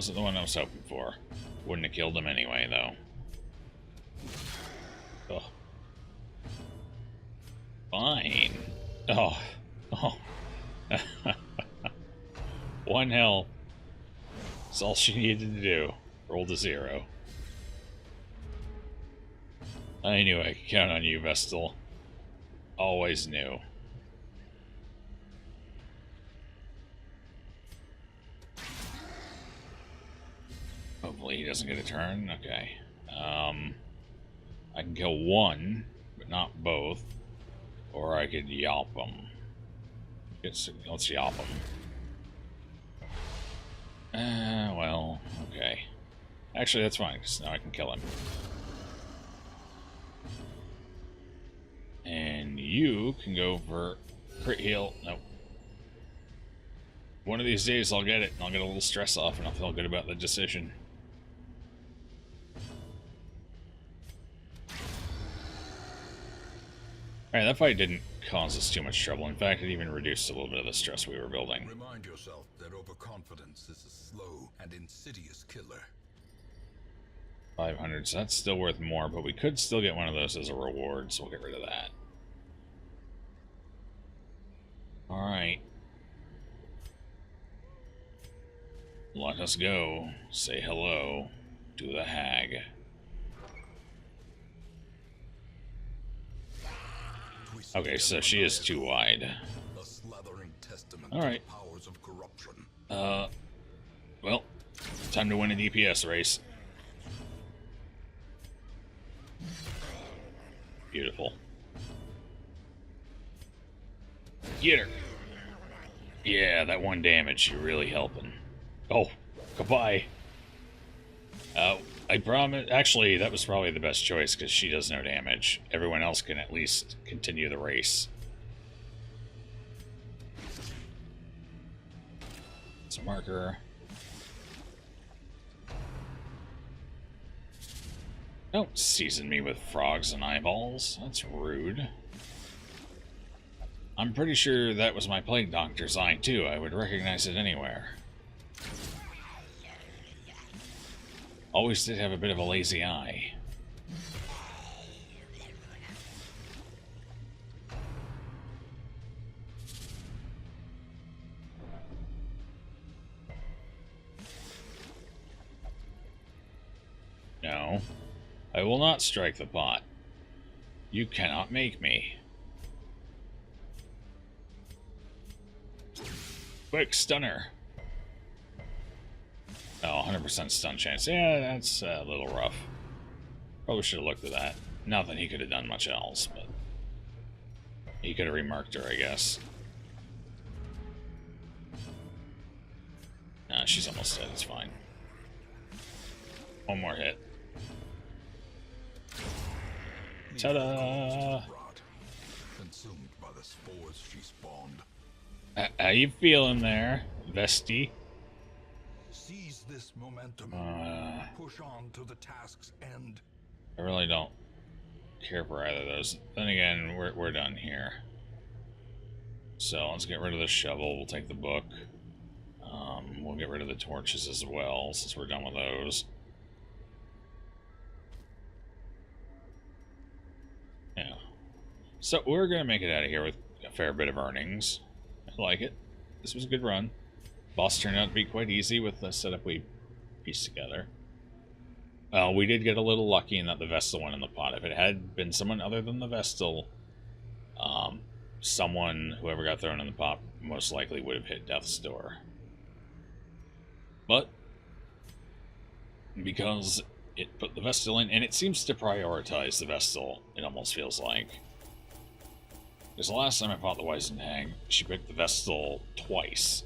Wasn't the one I was hoping for. Wouldn't have killed him anyway, though. Ugh. Fine. Oh. Oh. 1 health. That's all she needed to do. Roll to 0. I knew I could count on you, Vestal. Always knew. Hopefully he doesn't get a turn. Okay. I can kill one, but not both. Or I could yelp him. Let's yelp him. Well, okay. Actually, that's fine, because now I can kill him. And you can go for crit heal. Nope. One of these days I'll get it, and I'll get a little stress off, and I'll feel good about the decision. Alright, that fight didn't cause us too much trouble. In fact, it even reduced a little bit of the stress we were building. Remind yourself that overconfidence is a slow and insidious killer. 500, so that's still worth more, but we could still get one of those as a reward, so we'll get rid of that. Alright. Let us go. Say hello to the hag. Okay, so she is too wide. Alright. Well, time to win a DPS race. Beautiful. Get her. Yeah, that 1 damage, you're really helping. Oh, goodbye. I promise. Actually, that was probably the best choice because she does no damage. Everyone else can at least continue the race. It's a marker. Don't season me with frogs and eyeballs. That's rude. I'm pretty sure that was my plague doctor's eye, too. I would recognize it anywhere. Always did have a bit of a lazy eye. No. I will not strike the pot. You cannot make me. Quick, stunner. Oh, 100% stun chance. Yeah, that's a little rough. Probably should have looked at that. Not that he could have done much else, but he could have remarked her, I guess. Nah, she's almost dead. It's fine. One more hit. Ta-da! Consumed by the spores she spawned. How you feeling there, Vesti? Seize this momentum. Push on to the task's end. I really don't care for either of those. Then again, we're done here. So let's get rid of the shovel. We'll take the book. We'll get rid of the torches as well, since we're done with those. Yeah. So we're going to make it out of here with a fair bit of earnings. I like it. This was a good run. Boss turned out to be quite easy with the setup we pieced together. We did get a little lucky in that the Vestal went in the pot. If it had been someone other than the Vestal, whoever got thrown in the pot, most likely would have hit death's door. But because it put the Vestal in, and it seems to prioritize the Vestal, it almost feels like. Because the last time I fought the Wizened Hag, she picked the Vestal twice.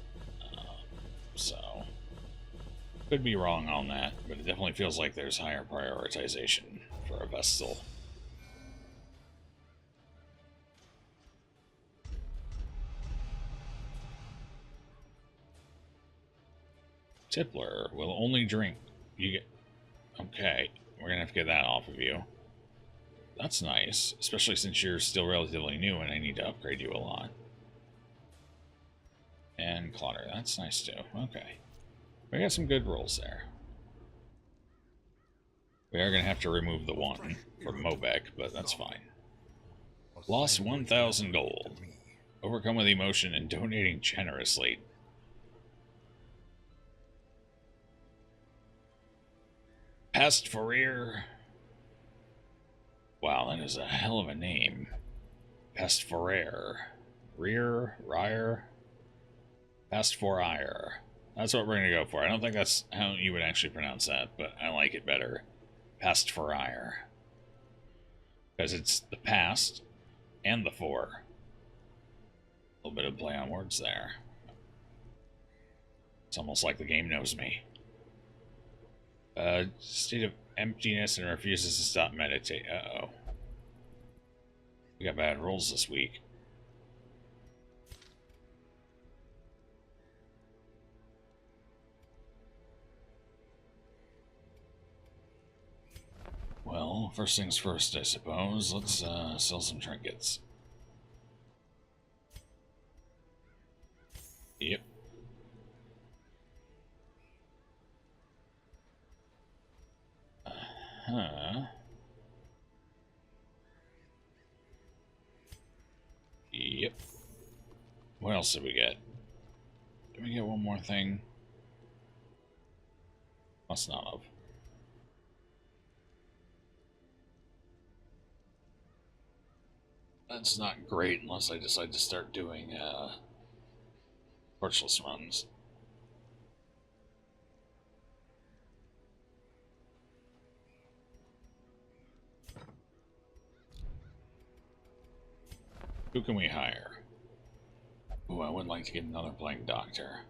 So, could be wrong on that, but it definitely feels like there's higher prioritization for a Vestal. Tippler will only drink. You get. Okay, we're gonna have to get that off of you. That's nice, especially since you're still relatively new and I need to upgrade you a lot. And Clutter, that's nice too. Okay. We got some good rolls there. We are going to have to remove the one from Mobek, but that's fine. Lost 1,000 gold. Overcome with emotion and donating generously. Past Fourier. Wow, that is a hell of a name. Past Fourier. Ryer? Past Fourier. That's what we're going to go for. I don't think that's how you would actually pronounce that, but I like it better. Past Fourier. Because it's the past and the four. A little bit of play on words there. It's almost like the game knows me. State of emptiness and refuses to stop meditate. Uh-oh. We got bad rolls this week. Well, first things first, I suppose. Let's sell some trinkets. Yep. Uh-huh. Yep. What else did we get? Did we get one more thing? Must not have. That's not great unless I decide to start doing torchless runs. Who can we hire? Ooh, I would like to get another blank doctor.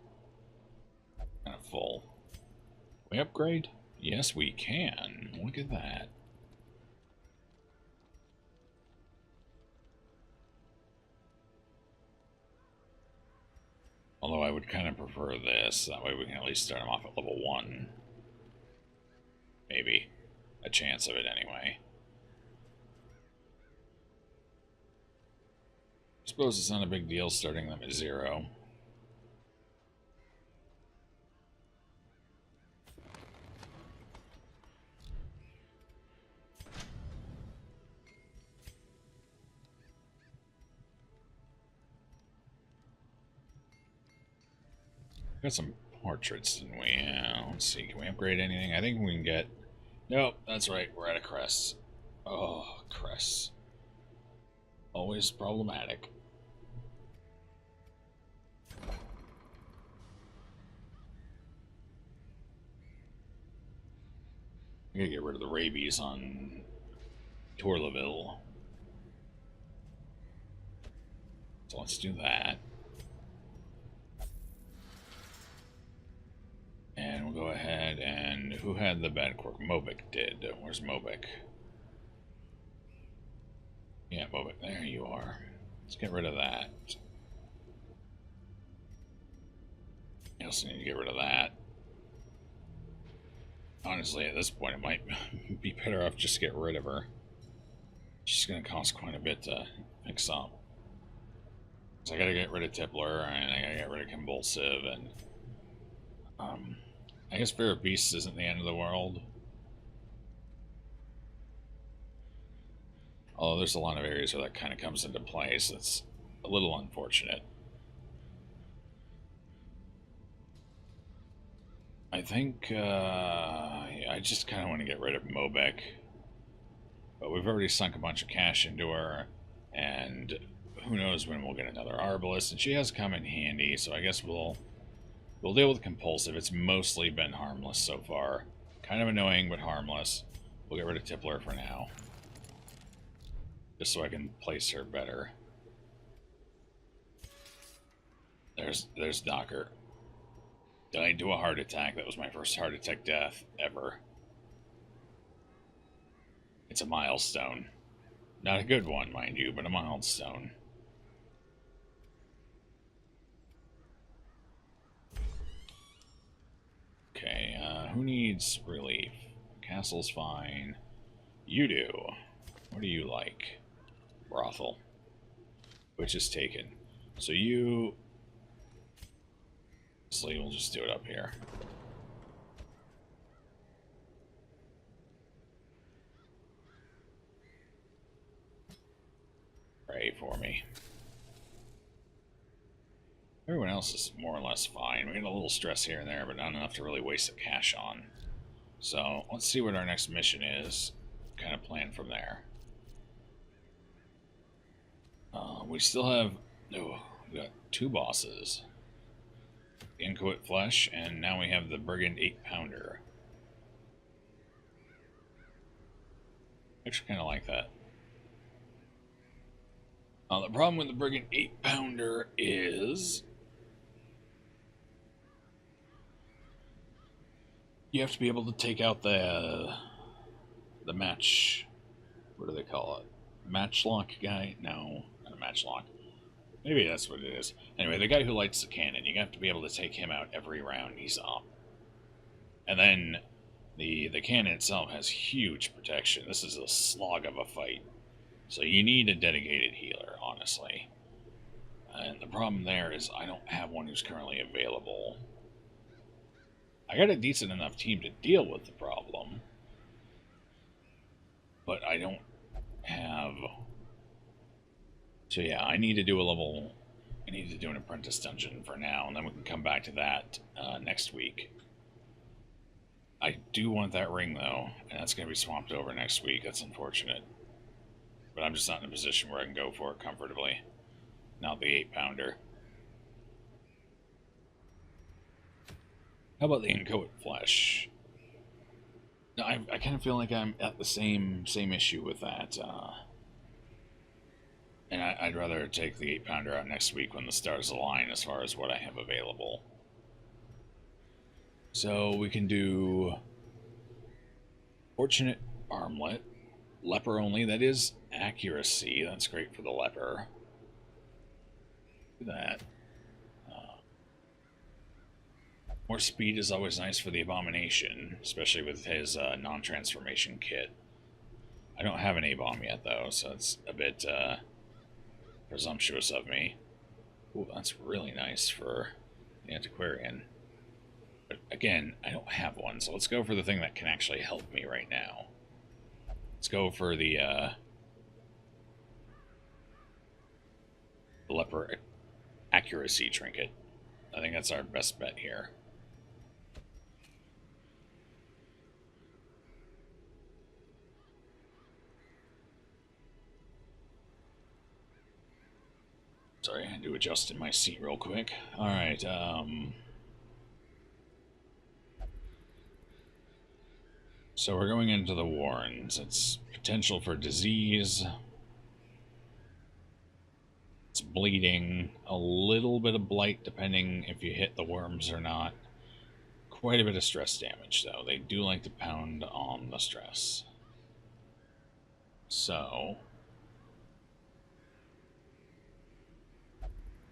Kind of full. We upgrade? Yes, we can. Look at that. Although I would kind of prefer this. That way we can at least start them off at level 1. Maybe. A chance of it anyway. I suppose it's not a big deal starting them at 0. Got some portraits, didn't we? Yeah, let's see. Can we upgrade anything? I think we can get... Nope, that's right. We're out of crests. Oh, crests. Always problematic. I gotta get rid of the rabies on Tourlaville. So let's do that. And we'll go ahead and... Who had the bad quirk? Mobek did. Where's Mobek? Yeah, Mobek. There you are. Let's get rid of that. I also need to get rid of that. Honestly, at this point, it might be better off just to get rid of her. She's going to cost quite a bit to fix up. So I gotta get rid of Tippler, and I gotta get rid of Convulsive, and... I guess Fear of Beasts isn't the end of the world. Although there's a lot of areas where that kind of comes into play, so it's a little unfortunate. I think, yeah, I just kind of want to get rid of Mobek. But we've already sunk a bunch of cash into her, and who knows when we'll get another Arbalest, and she has come in handy, so I guess we'll deal with Compulsive. It's mostly been harmless so far. Kind of annoying, but harmless. We'll get rid of Tippler for now. Just so I can place her better. There's Docker. Did I do a heart attack? That was my first heart attack death ever. It's a milestone. Not a good one, mind you, but a milestone. Okay, who needs relief? Castle's fine. You do. What do you like? Brothel. Which is taken. So you... We'll just do it up here. prey for me. Everyone else is more or less fine. We get a little stress here and there, but not enough to really waste the cash on. So let's see what our next mission is. Kind of plan from there. We still have... Oh, we got 2 bosses. The Inchoate Flesh, and now we have the Brigand 8-pounder. Actually kind of like that. The problem with the Brigand 8-pounder is... you have to be able to take out the match... what do they call it? Matchlock guy? No, not a matchlock. Maybe that's what it is. Anyway, the guy who lights the cannon, you have to be able to take him out every round he's up. And then the cannon itself has huge protection. This is a slog of a fight. So you need a dedicated healer, honestly. And the problem there is I don't have one who's currently available. I got a decent enough team to deal with the problem. But I don't have... So yeah, I need to do an apprentice dungeon for now, and then we can come back to that next week. I do want that ring, though, and that's going to be swamped over next week. That's unfortunate. But I'm just not in a position where I can go for it comfortably. Not the 8-pounder. How about the Inchoate Flesh? I kind of feel like I'm at the same issue with that. And I'd rather take the 8-pounder out next week when the stars align as far as what I have available. So we can do Fortunate Armlet. Leper only. That is accuracy. That's great for the leper. Do that. More speed is always nice for the Abomination, especially with his non-transformation kit. I don't have an A-bomb yet, though, so it's a bit presumptuous of me. Ooh, that's really nice for the Antiquarian. But again, I don't have one, so let's go for the thing that can actually help me right now. Let's go for the Leper Accuracy Trinket. I think that's our best bet here. Sorry, I had to adjust in my seat real quick. Alright, so we're going into the Warrens. It's potential for disease. It's bleeding. A little bit of blight, depending if you hit the worms or not. Quite a bit of stress damage, though. They do like to pound on the stress. So...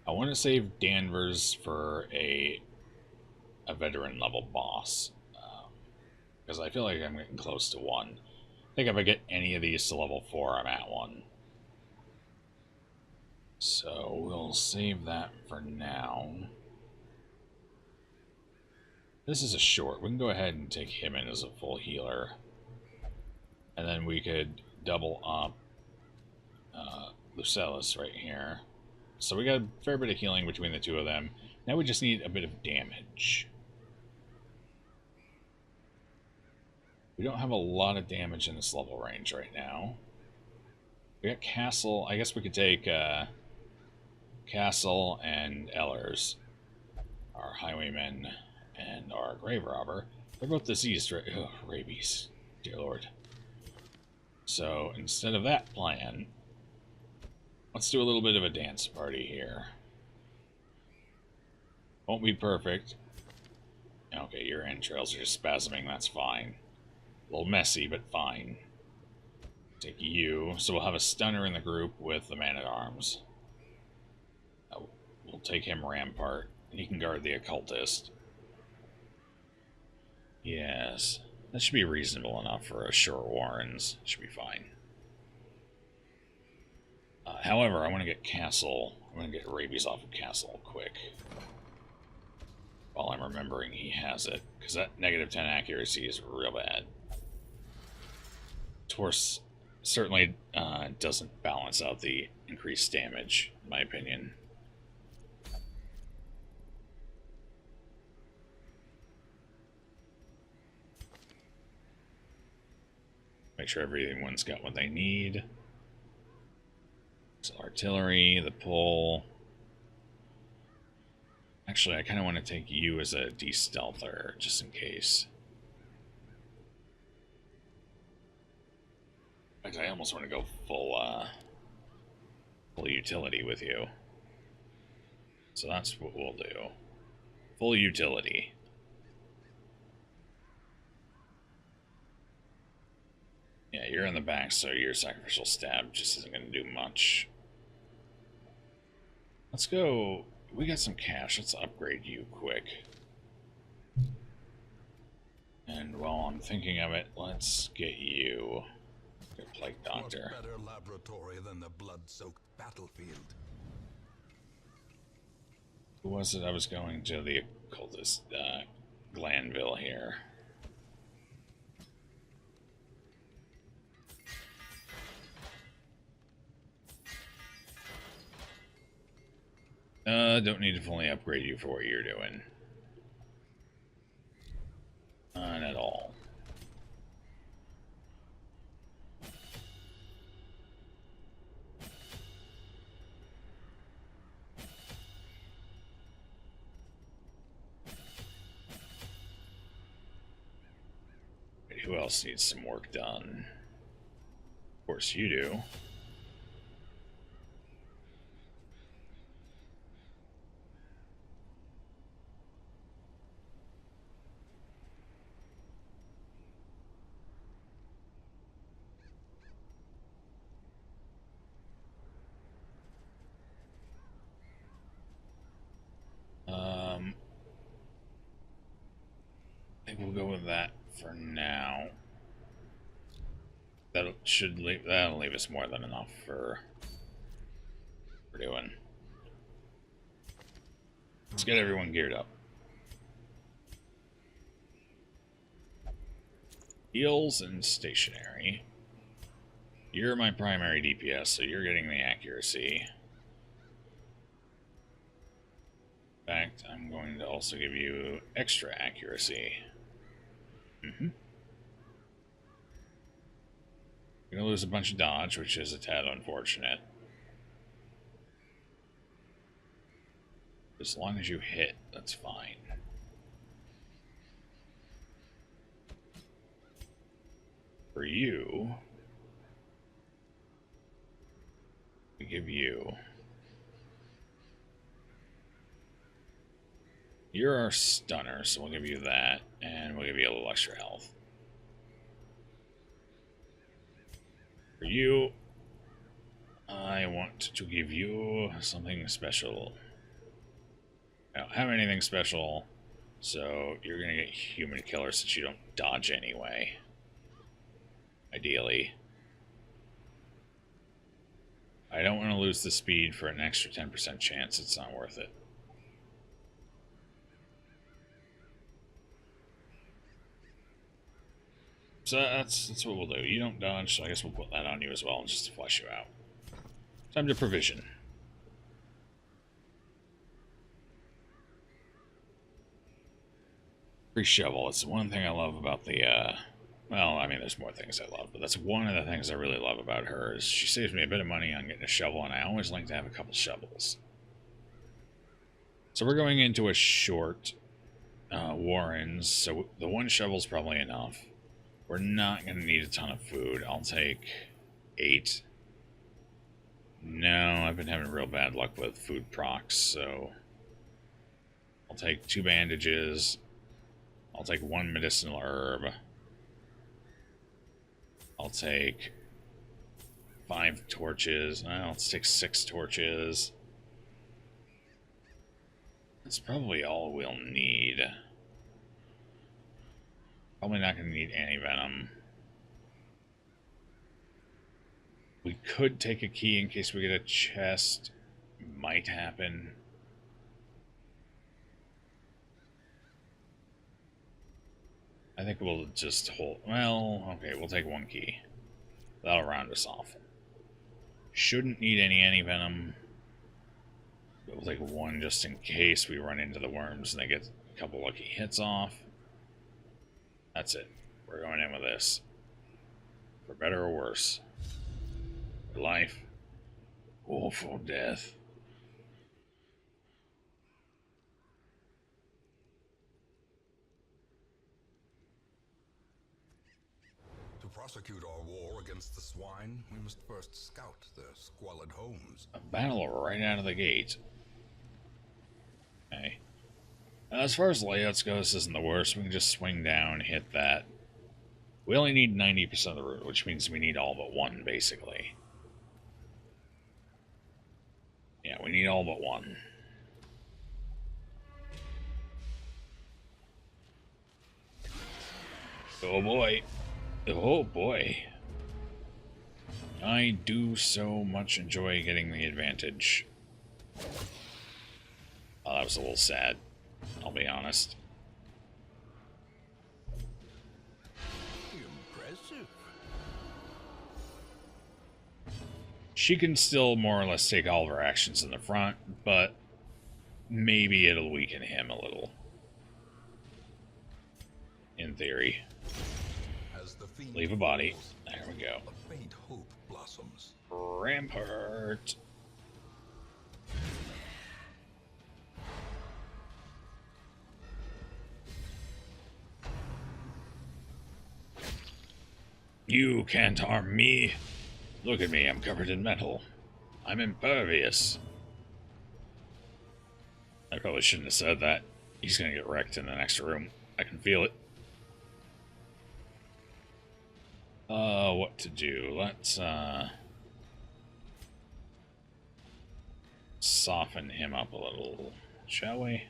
I want to save Danvers for a veteran level boss, because I feel like I'm getting close to one. I think if I get any of these to level 4, I'm at one. So we'll save that for now. This is a short. We can go ahead and take him in as a full healer. And then we could double up Lucellus right here. So we got a fair bit of healing between the two of them. Now we just need a bit of damage. We don't have a lot of damage in this level range right now. We got Castle. I guess we could take Castle and Ellers, our highwaymen and our grave robber. They're both diseased, right? Oh, rabies. Dear Lord. So instead of that plan, let's do a little bit of a dance party here. Won't be perfect. Okay, your entrails are just spasming, that's fine. A little messy, but fine. Take you. So we'll have a stunner in the group with the man-at-arms. We'll take him Rampart. He can guard the occultist. Yes. That should be reasonable enough for a short Warrens. Should be fine. However, I want to get Castle. I'm going to get rabies off of Castle quick. While I'm remembering he has it. Because that negative 10 accuracy is real bad. Torse certainly doesn't balance out the increased damage, in my opinion. Make sure everyone's got what they need. So artillery, the pull. Actually, I kind of want to take you as a de-stealther, just in case. In fact, I almost want to go full utility with you. So that's what we'll do. Full utility. Yeah, you're in the back, so your sacrificial stab just isn't going to do much. Let's go. We got some cash. Let's upgrade you quick. And while I'm thinking of it, let's get you your plague doctor. What better laboratory than the blood-soaked battlefield? Who was it? I was going to the occultist Glanville here. Don't need to fully upgrade you for what you're doing. Not at all. Wait, who else needs some work done? Of course you do. I think we'll go with that for now. That'll leave us more than enough for what we're doing. Let's get everyone geared up. Heals and stationary. You're my primary DPS, so you're getting the accuracy. In fact, I'm going to also give you extra accuracy. You're going to lose a bunch of dodge, which is a tad unfortunate. As long as you hit, that's fine. For you, we give you... You're our stunner, so we'll give you that, and we'll give you a little extra health. For you, I want to give you something special. I don't have anything special, so you're going to get human killer since you don't dodge anyway. Ideally. I don't want to lose the speed for an extra 10% chance. It's not worth it. So that's what we'll do. You don't dodge, so I guess we'll put that on you as well, just to flush you out. Time to provision. Free shovel. It's one thing I love about the, well, I mean, there's more things I love, but that's one of the things I really love about her is she saves me a bit of money on getting a shovel, and I always like to have a couple shovels. So we're going into a short Warrens, so the one shovel's probably enough. We're not going to need a ton of food. I'll take 8. No, I've been having real bad luck with food procs, so I'll take 2 bandages. I'll take 1 medicinal herb. I'll take 5 torches. Well, let's take 6 torches. That's probably all we'll need. Probably not going to need anti-venom. We could take a key in case we get a chest. Might happen. I think we'll just hold... Well, okay, we'll take 1 key. That'll round us off. Shouldn't need any anti-venom. We'll take one just in case we run into the worms and they get a couple lucky hits off. That's it. We're going in with this. For better or worse. For life. Or for death. To prosecute our war against the swine, we must first scout their squalid homes. A battle right out of the gate. Okay. As far as layouts go, this isn't the worst. We can just swing down, hit that. We only need 90% of the route, which means we need all but one, basically. Yeah, we need all but one. Oh boy. Oh boy. I do so much enjoy getting the advantage. Oh, that was a little sad, I'll be honest. Impressive. She can still more or less take all of her actions in the front, but maybe it'll weaken him a little. In theory. As the fiend Leave a body. falls, There we go. a faint hope blossoms. Rampart. You can't harm me. Look at me, I'm covered in metal. I'm impervious. I probably shouldn't have said that. He's gonna get wrecked in the next room. I can feel it. What to do? Let's, soften him up a little, shall we?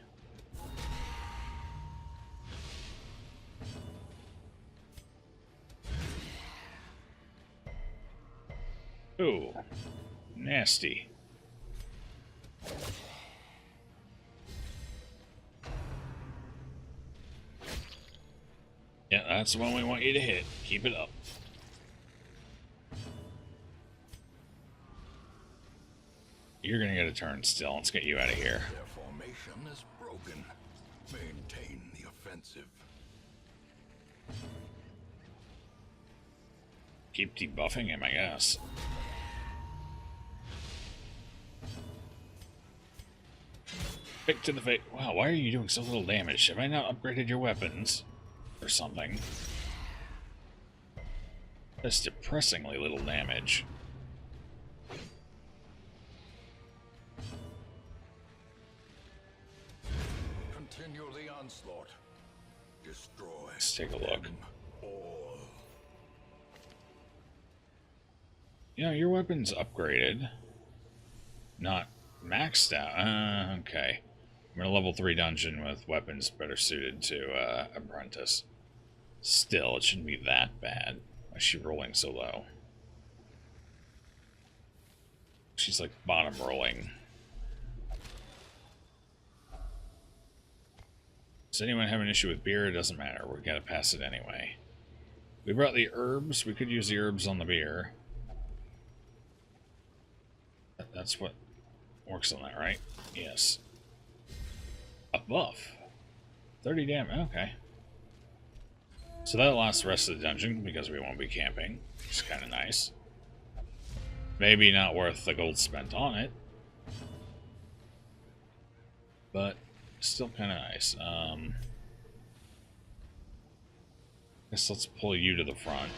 Ooh, nasty. Yeah, that's the one we want you to hit. Keep it up. You're gonna get a turn still. Let's get you out of here. Their formation is broken. Maintain the offensive. Keep debuffing him, I guess. Pick to the face. Wow, why are you doing so little damage? Have I not upgraded your weapons? Or something? That's depressingly little damage. Continue the onslaught. Destroy. Let's take a look. them all. You know, your weapon's upgraded. Not maxed out. Okay. I'm in a level 3 dungeon with weapons better suited to Apprentice. Still, it shouldn't be that bad. Why is she rolling so low? She's like bottom rolling. Does anyone have an issue with beer? It doesn't matter. We gotta pass it anyway. We brought the herbs. We could use the herbs on the beer. That's what works on that, right? Yes. A buff. 30 damage. Okay. So that'll last the rest of the dungeon because we won't be camping. Which is kind of nice. Maybe not worth the gold spent on it. But still kind of nice. Guess let's pull you to the front.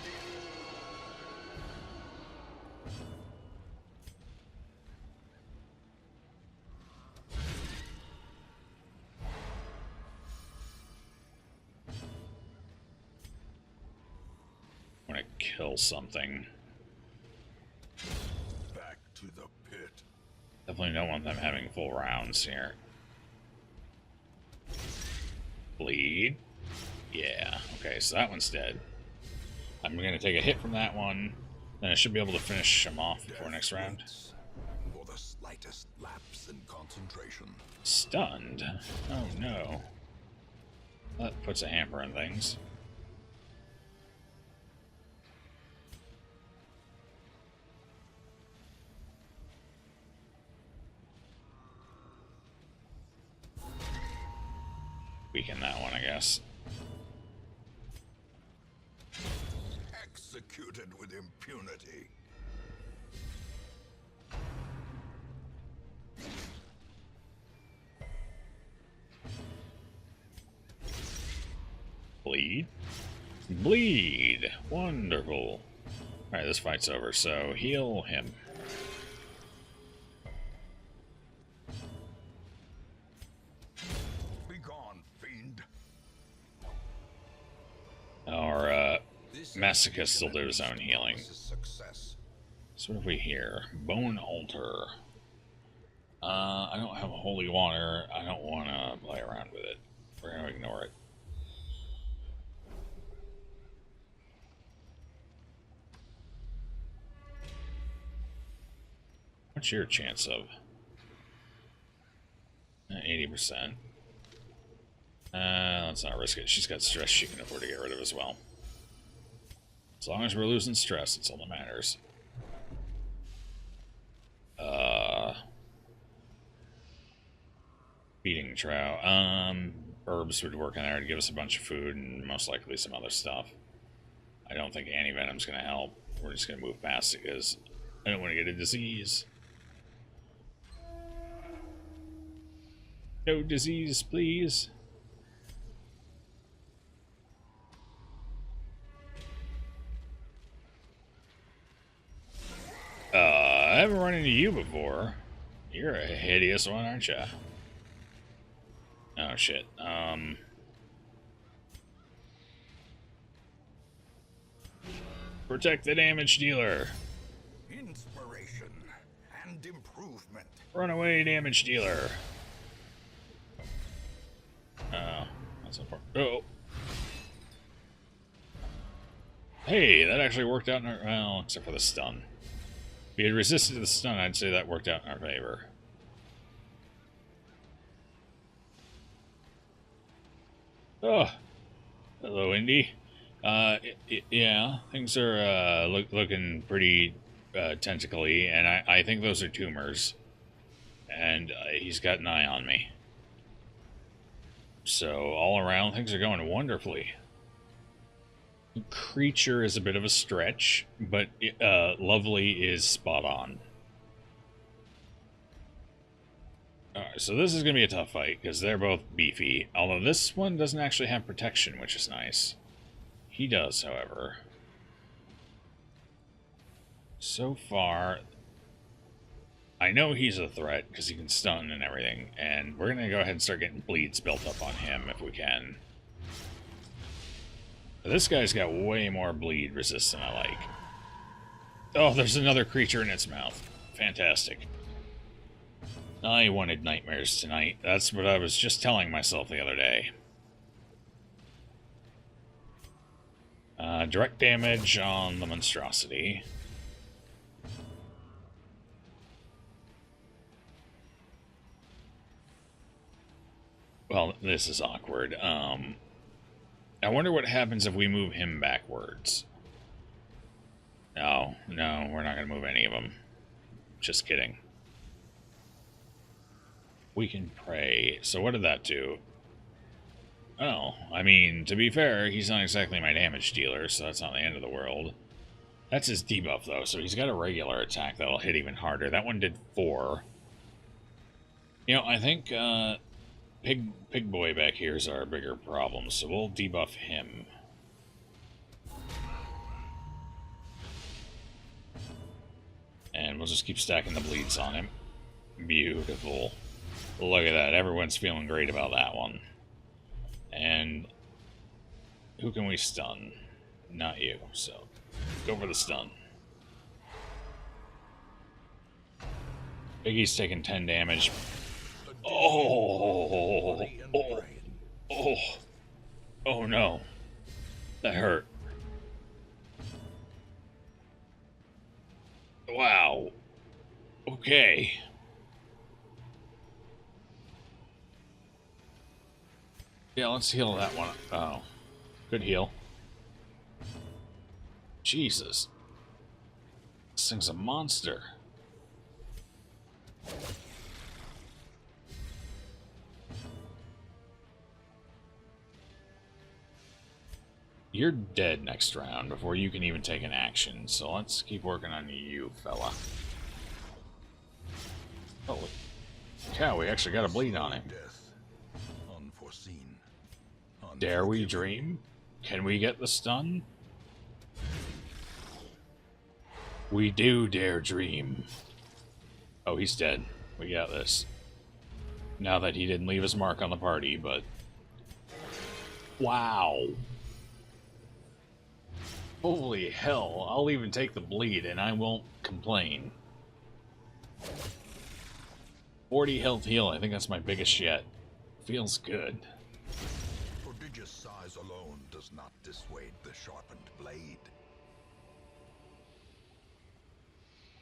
I want to kill something. Back to the pit. Definitely don't want them having full rounds here. Bleed. Yeah. Okay, so that one's dead. I'm going to take a hit from that one. Then I should be able to finish him off before next round. For the slightest lapse in concentration. Stunned. Oh no. That puts a hamper on things. taking that one, I guess. Executed with impunity. Bleed. Bleed. Wonderful. Alright, this fight's over, so heal him. Be gone, fiend. Our masochist will do his own healing. Success. So what have we here? Bone altar. I don't have a holy water. I don't want to play around with it. We're going to ignore it. What's your chance of? 80%. Let's not risk it. She's got stress she can afford to get rid of as well. As long as we're losing stress, it's all that matters. Feeding trout. Herbs would work in there to give us a bunch of food and most likely some other stuff. I don't think anti-venom's going to help. We're just going to move past it because I don't want to get a disease. No disease, please. I haven't run into you before. You're a hideous one, aren't you? Oh, shit. Protect the damage dealer. Inspiration and improvement. Run away, damage dealer. Oh, that's important. Oh. Hey, that actually worked out in our... Well, except for the stun. If he had resisted the stun, I'd say that worked out in our favor. Oh. Hello, Indy. Yeah, things are looking pretty tentacly, and I think those are tumors. And he's got an eye on me. So, all around, things are going wonderfully. Creature is a bit of a stretch, but lovely is spot on. Alright, so this is going to be a tough fight, because they're both beefy. Although this one doesn't actually have protection, which is nice. He does, however. So far, I know he's a threat, because he can stun and everything, and we're going to go ahead and start getting bleeds built up on him if we can. This guy's got way more bleed resist than I like. Oh, there's another creature in its mouth. Fantastic. I wanted nightmares tonight. That's what I was just telling myself the other day. Direct damage on the monstrosity. Well, this is awkward. I wonder what happens if we move him backwards. No, we're not going to move any of them. Just kidding. We can pray. So what did that do? Oh, I mean, to be fair, he's not exactly my damage dealer, so that's not the end of the world. That's his debuff, though, so he's got a regular attack that'll hit even harder. That one did 4. You know, I think, Pig Boy back here is our bigger problem, so we'll debuff him. And we'll just keep stacking the bleeds on him. Beautiful. Look at that. Everyone's feeling great about that one. And who can we stun? Not you, so go for the stun. Biggie's taking 10 damage. Oh no. That hurt. Wow. Okay. Yeah, let's heal that one. Oh. Good heal. Jesus. This thing's a monster. You're dead next round before you can even take an action, so let's keep working on you, fella. Holy cow, we actually got a bleed on him. Death. Unforeseen. Dare we Unforgiving. dream? Can we get the stun? We do dare dream. Oh, he's dead. We got this. Now that he didn't leave his mark on the party, but... Wow. Holy hell, I'll even take the bleed and I won't complain. 40 health heal, I think that's my biggest yet. Feels good. Prodigious size alone does not dissuade the sharpened blade.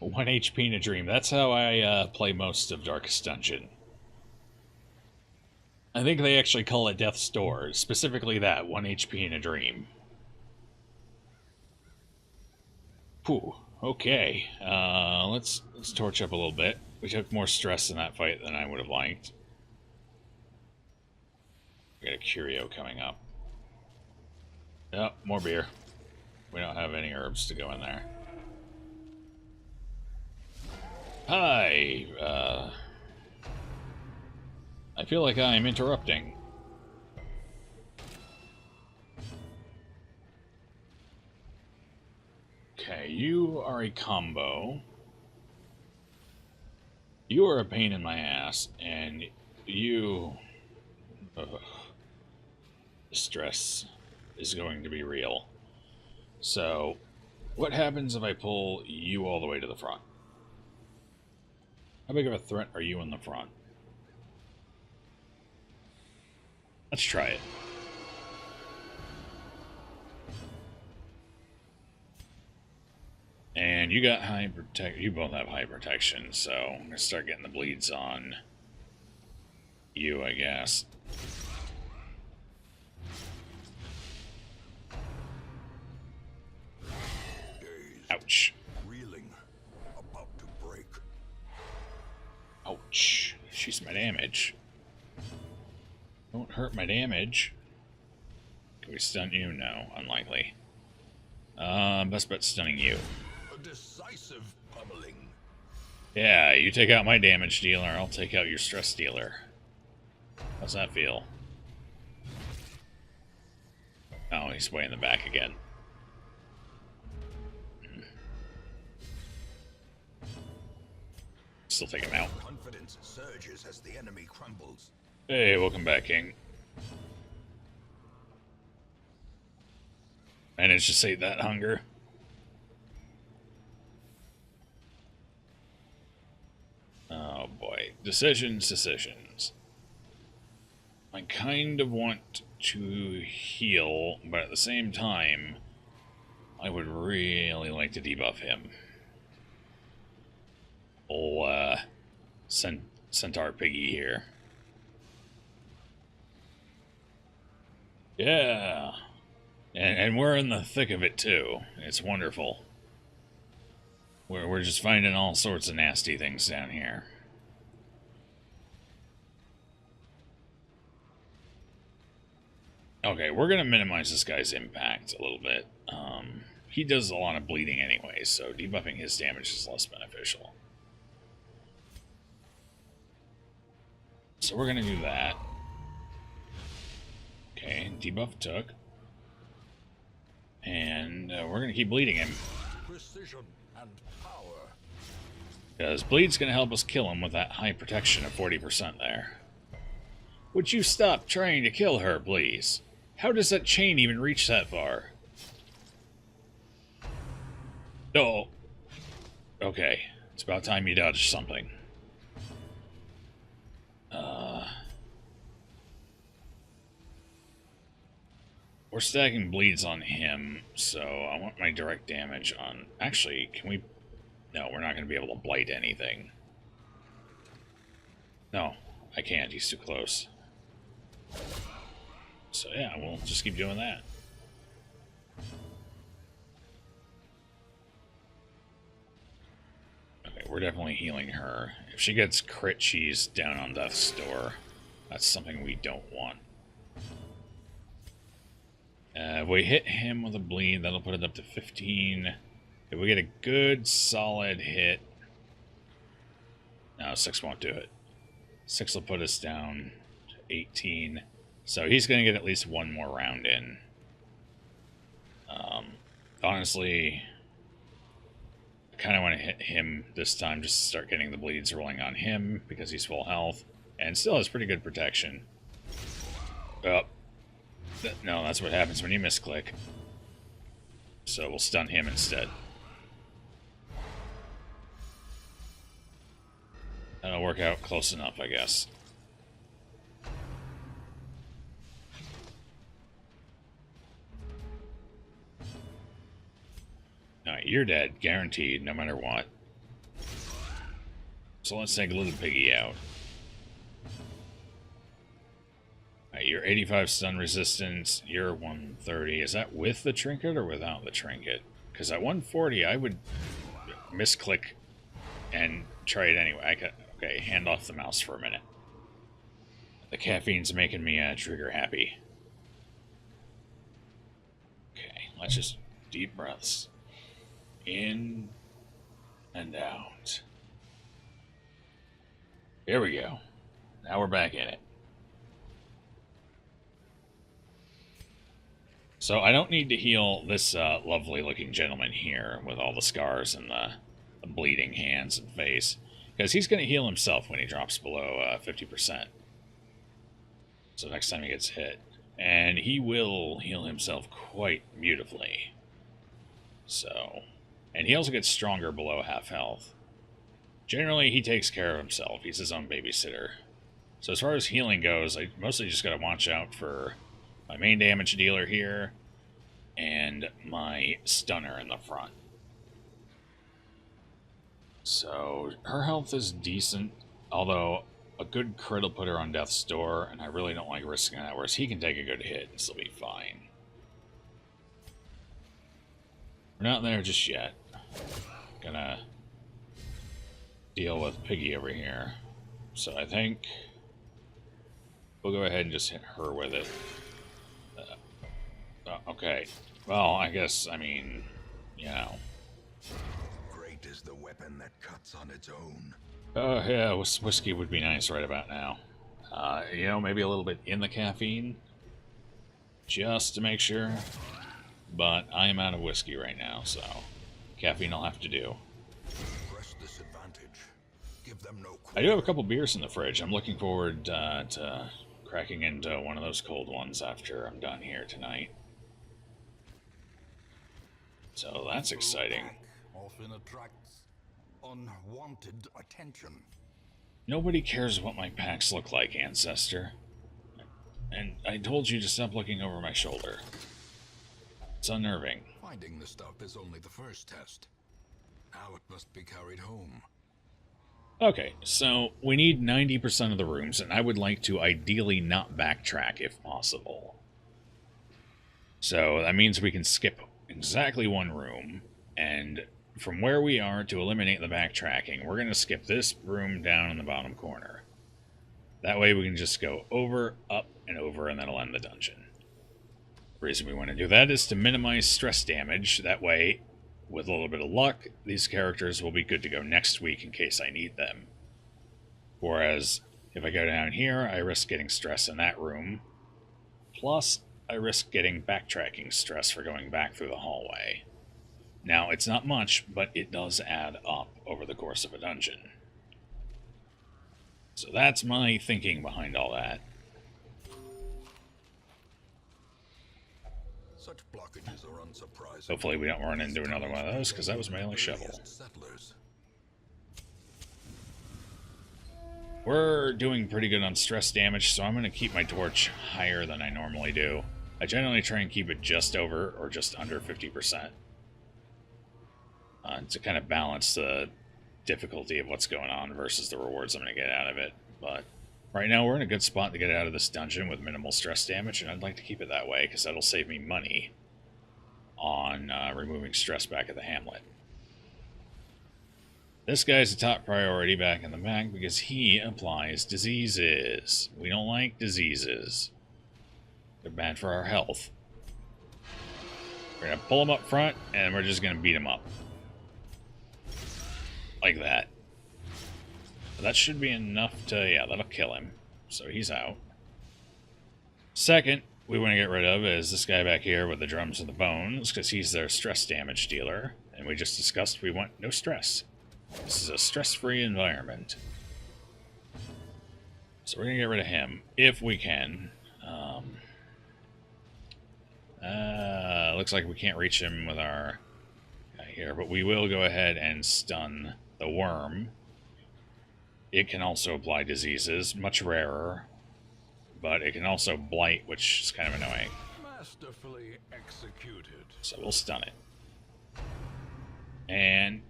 1 HP in a dream. That's how I play most of Darkest Dungeon. I think they actually call it Death's Door. Specifically that, 1 HP in a dream. Whew. Okay. Let's torch up a little bit. We took more stress in that fight than I would have liked. We got a curio coming up. Oh, more beer. We don't have any herbs to go in there. Hi, I feel like I'm interrupting. Okay, you are a combo. You are a pain in my ass, and you... Ugh, the stress is going to be real. So, what happens if I pull you all the way to the front? How big of a threat are you in the front? Let's try it. And you got high protect. You both have high protection, so I'm gonna start getting the bleeds on you, I guess. Ouch. Reeling, about to break. Ouch. She's my damage. Don't hurt my damage. Can we stun you? No, unlikely. Best bet stunning you. A decisive pummeling. Yeah, you take out my damage dealer, I'll take out your stress dealer. How's that feel? Oh, he's way in the back again. Still take him out. Confidence surges as the enemy crumbles. Hey, welcome back, King. Managed to sate that hunger. Oh boy. Decisions. I kind of want to heal, but at the same time, I would really like to debuff him. Old, Centaur Piggy here. Yeah. And we're in the thick of it, too. It's wonderful. We're just finding all sorts of nasty things down here. Okay, we're going to minimize this guy's impact a little bit. He does a lot of bleeding anyway, so debuffing his damage is less beneficial. So we're going to do that. Okay, debuff took. And we're going to keep bleeding him. Precision and power. Because bleed's going to help us kill him with that high protection of 40% there. Would you stop trying to kill her, please? How does that chain even reach that far? Oh. Okay. It's about time you dodged something. We're stacking bleeds on him, so I want my direct damage on... Actually, can we... No, we're not going to be able to blight anything. No, I can't. He's too close. So yeah, we'll just keep doing that. Okay, we're definitely healing her. If she gets crit, she's down on death's door. That's something we don't want. If we hit him with a bleed, that'll put it up to 15. If we get a good, solid hit... No, 6 won't do it. 6 will put us down to 18. So he's going to get at least one more round in. Honestly, I kind of want to hit him this time just to start getting the bleeds rolling on him because he's full health and still has pretty good protection. Oh. No, that's what happens when you misclick. So we'll stun him instead. That'll work out close enough, I guess. Alright, you're dead, guaranteed, no matter what. So let's take Little Piggy out. Alright, you're 85 stun resistance, you're 130. Is that with the trinket or without the trinket? Because at 140, I would misclick and try it anyway. Okay, hand off the mouse for a minute. The caffeine's making me trigger happy. Okay, let's just deep breaths. In and out. Here we go. Now we're back in it. So I don't need to heal this lovely looking gentleman here with all the scars and the bleeding hands and face, because he's going to heal himself when he drops below 50%. So next time he gets hit. And he will heal himself quite beautifully. So... And he also gets stronger below half health. Generally, he takes care of himself. He's his own babysitter. So as far as healing goes, I mostly just gotta watch out for my main damage dealer here and my stunner in the front. So her health is decent, although a good crit will put her on death's door, and I really don't like risking that, whereas he can take a good hit and still be fine. We're not there just yet. Gonna deal with Piggy over here. So I think we'll go ahead and just hit her with it. Okay. Well, I guess, I mean, you know. Great is the weapon that cuts on its own. Oh, yeah, whiskey would be nice right about now. You know, maybe a little bit in the caffeine. Just to make sure. But I am out of whiskey right now, so caffeine will have to do. Press this advantage. Give them no I do have a couple beers in the fridge. I'm looking forward to cracking into one of those cold ones after I'm done here tonight. So that's exciting. Often attracts unwanted attention. Nobody cares what my packs look like, Ancestor. And I told you to stop looking over my shoulder. It's unnerving. Finding the stuff is only the first test. Now it must be carried home. Okay, so we need 90% of the rooms, and I would like to ideally not backtrack if possible. So that means we can skip exactly one room, and from where we are to eliminate the backtracking, we're going to skip this room down in the bottom corner. That way we can just go over, up, and over, and that'll end the dungeon. The reason we want to do that is to minimize stress damage. That way, with a little bit of luck, these characters will be good to go next week in case I need them. Whereas, if I go down here, I risk getting stress in that room. Plus, I risk getting backtracking stress for going back through the hallway. Now, it's not much, but it does add up over the course of a dungeon. So that's my thinking behind all that. Such blockages are unsurprising. Hopefully we don't run into another one of those, because that was my only shovel. Settlers. We're doing pretty good on stress damage, so I'm going to keep my torch higher than I normally do. I generally try and keep it just over or just under 50%. To kind of balance the difficulty of what's going on versus the rewards I'm going to get out of it. But right now we're in a good spot to get out of this dungeon with minimal stress damage, and I'd like to keep it that way because that'll save me money on removing stress back at the hamlet. This guy's a top priority back in the back because he applies diseases. We don't like diseases. They're bad for our health. We're gonna pull him up front, and we're just gonna beat him up. Like that. That should be enough to... yeah, that'll kill him. So he's out. Second, we want to get rid of is this guy back here with the drums and the bones, because he's their stress damage dealer. And we just discussed we want no stress. This is a stress-free environment. So we're going to get rid of him, if we can. Looks like we can't reach him with our guy here, but we will go ahead and stun the worm. It can also apply diseases, much rarer, but it can also blight, which is kind of annoying. Masterfully executed. So we'll stun it. And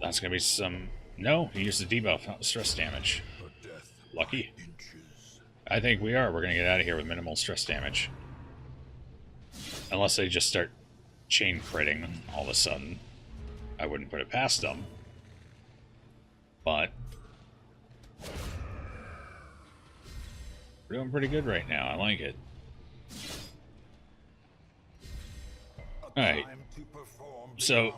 that's going to be some... no, he used the debuff, not the stress damage. Lucky. I think we are. We're going to get out of here with minimal stress damage. Unless they just start chain critting all of a sudden. I wouldn't put it past them. But we're doing pretty good right now. I like it. Alright. So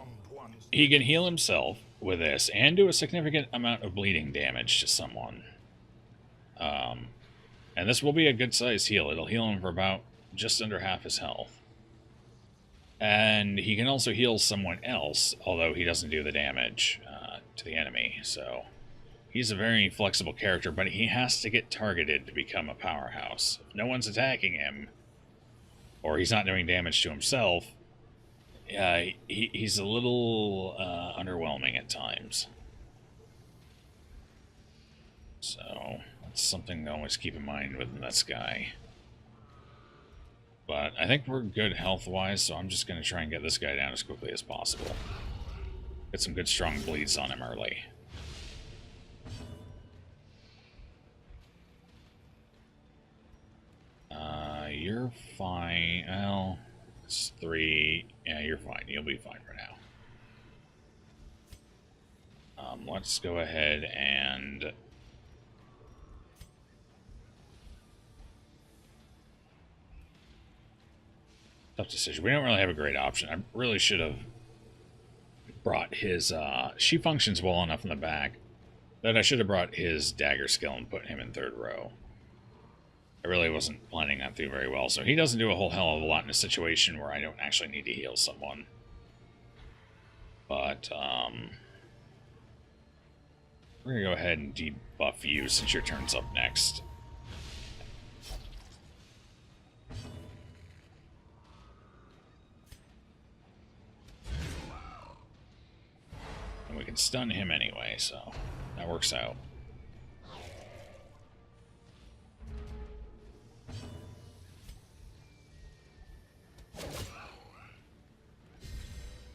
he can heal himself with this and do a significant amount of bleeding damage to someone. And this will be a good sized heal. It'll heal him for about just under half his health. And he can also heal someone else, although he doesn't do the damage to the enemy. So he's a very flexible character, but he has to get targeted to become a powerhouse. If no one's attacking him, or he's not doing damage to himself, he's a little underwhelming at times. So that's something to always keep in mind with this guy. But I think we're good health-wise, so I'm just going to try and get this guy down as quickly as possible. Get some good strong bleeds on him early. You're fine. Well, it's 3. Yeah, you're fine. You'll be fine for now. Let's go ahead and... tough decision. We don't really have a great option. I really should have brought his... she functions well enough in the back that I should have brought his dagger skill and put him in 3rd row. I really wasn't planning that through very well. So he doesn't do a whole hell of a lot in a situation where I don't actually need to heal someone. But, we're going to go ahead and debuff you since your turn's up next. And we can stun him anyway, so that works out.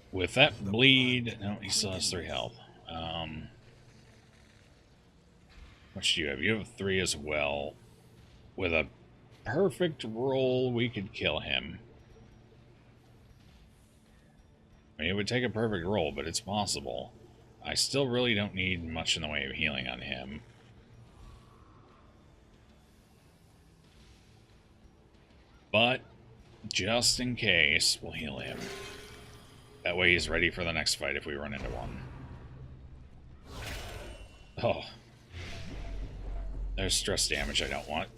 With that bleed... no, he still has 3 health. How much do you have? You have 3 as well. With a perfect roll, we could kill him. I mean, it would take a perfect roll, but it's possible. I still really don't need much in the way of healing on him. But, just in case, we'll heal him. That way he's ready for the next fight if we run into one. Oh. There's stress damage I don't want.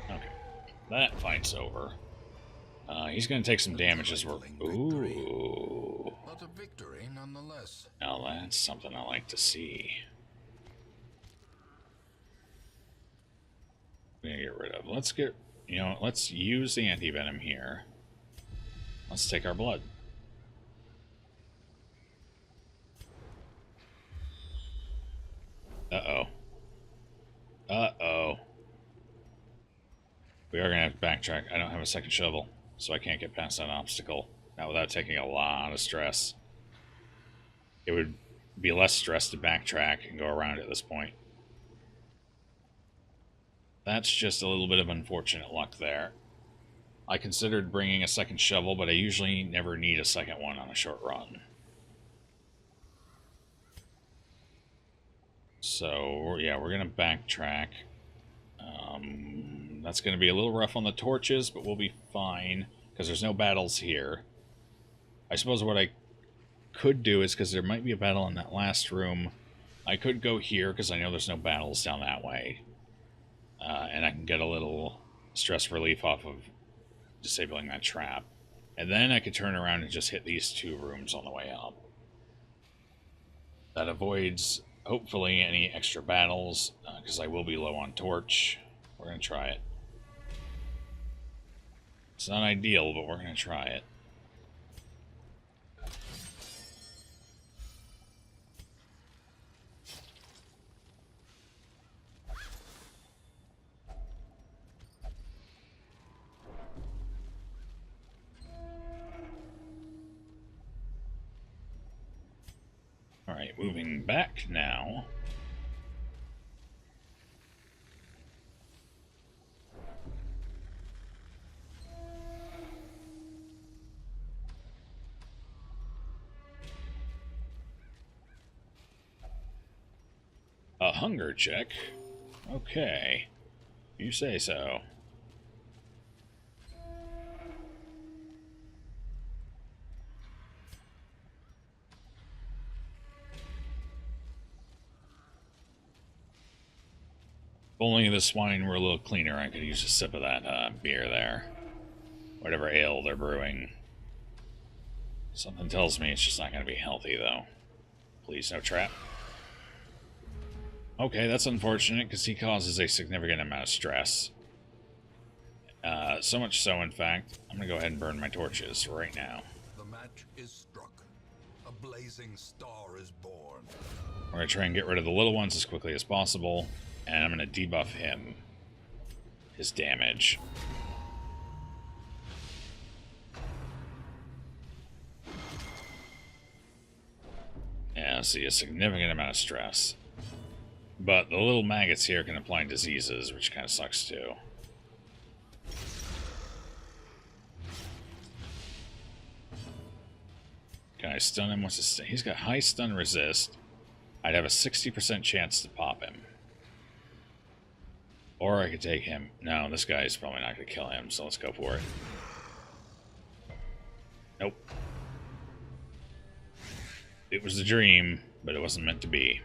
Okay. That fight's over. He's going to take some damage as we're... ooh. But a victory nonetheless. Now that's something I like to see. I'm going to get rid of. Let's get... you know, let's use the anti-venom here. Let's take our blood. Uh-oh. Uh-oh. We are going to have to backtrack. I don't have a second shovel, so I can't get past that obstacle. Not without taking a lot of stress. It would be less stress to backtrack and go around at this point. That's just a little bit of unfortunate luck there. I considered bringing a second shovel, but I usually never need a second one on a short run. So, yeah, we're going to backtrack. That's going to be a little rough on the torches, but we'll be fine, because there's no battles here. I suppose what I could do is, because there might be a battle in that last room, I could go here, because I know there's no battles down that way. And I can get a little stress relief off of disabling that trap. And then I could turn around and just hit these two rooms on the way up. That avoids, hopefully, any extra battles, because I will be low on torch. We're going to try it. It's not ideal, but we're going to try it. Alright, moving back now. A hunger check? Okay. You say so. If only the swine were a little cleaner, I could use a sip of that beer there. Whatever ale they're brewing. Something tells me it's just not going to be healthy, though. Please, no trap. Okay, that's unfortunate, because he causes a significant amount of stress. So much so, in fact, I'm going to go ahead and burn my torches right now. The match is struck. A blazing star is born. We're going to try and get rid of the little ones as quickly as possible, and I'm going to debuff him. His damage. Yeah, see, a significant amount of stress. But the little maggots here can apply diseases, which kind of sucks too. Can I stun him? What's his stun? He's got high stun resist. I'd have a 60% chance to pop him. Or I could take him. No, this guy's probably not going to kill him, so let's go for it. Nope. It was a dream, but it wasn't meant to be.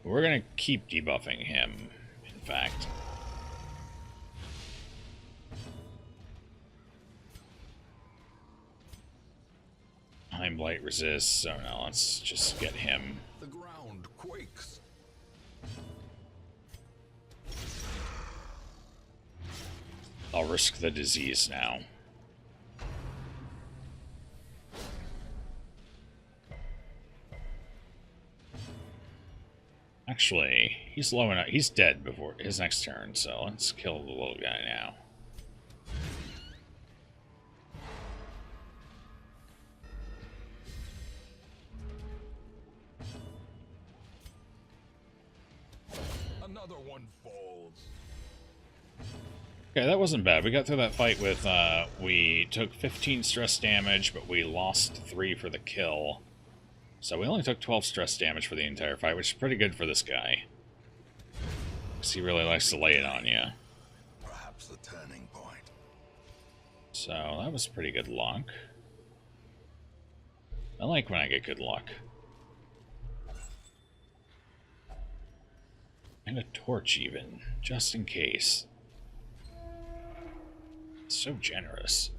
We're going to keep debuffing him, in fact. Time Blight resists, so no, let's just get him. The ground quakes. I'll risk the disease now. Actually, he's low enough. He's dead before his next turn, so let's kill the little guy now. Another one falls. Okay, that wasn't bad. We got through that fight with, we took 15 stress damage, but we lost 3 for the kill. So we only took 12 stress damage for the entire fight, which is pretty good for this guy. Because he really likes to lay it on you. Perhaps the turning point. So that was pretty good luck. I like when I get good luck. And a torch even, just in case. It's so generous.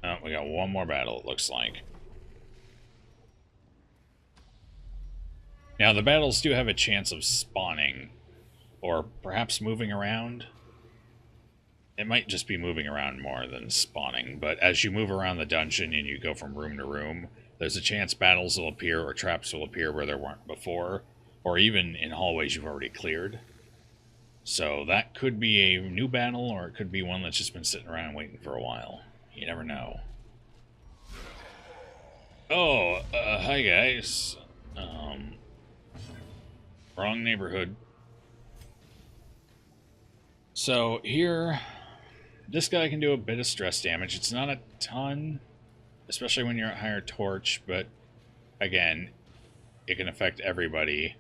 Oh, we got one more battle, it looks like. Now, the battles do have a chance of spawning, or perhaps moving around. It might just be moving around more than spawning, but as you move around the dungeon and you go from room to room, there's a chance battles will appear or traps will appear where there weren't before, or even in hallways you've already cleared. So that could be a new battle, or it could be one that's just been sitting around waiting for a while. You never know. Oh, hi guys. Wrong neighborhood. So here, this guy can do a bit of stress damage. It's not a ton, especially when you're at higher torch, but again, it can affect everybody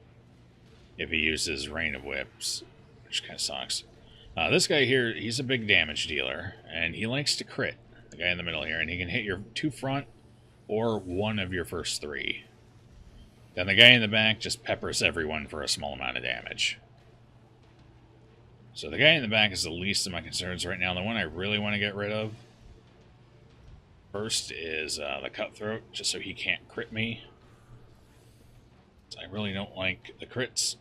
if he uses Rain of Whips, which kind of sucks. This guy here, he's a big damage dealer, and he likes to crit, the guy in the middle here, and he can hit your 2 front or one of your first 3. Then the guy in the back just peppers everyone for a small amount of damage. So the guy in the back is the least of my concerns right now. The one I really want to get rid of first is the Cutthroat, just so he can't crit me. I really don't like the crits.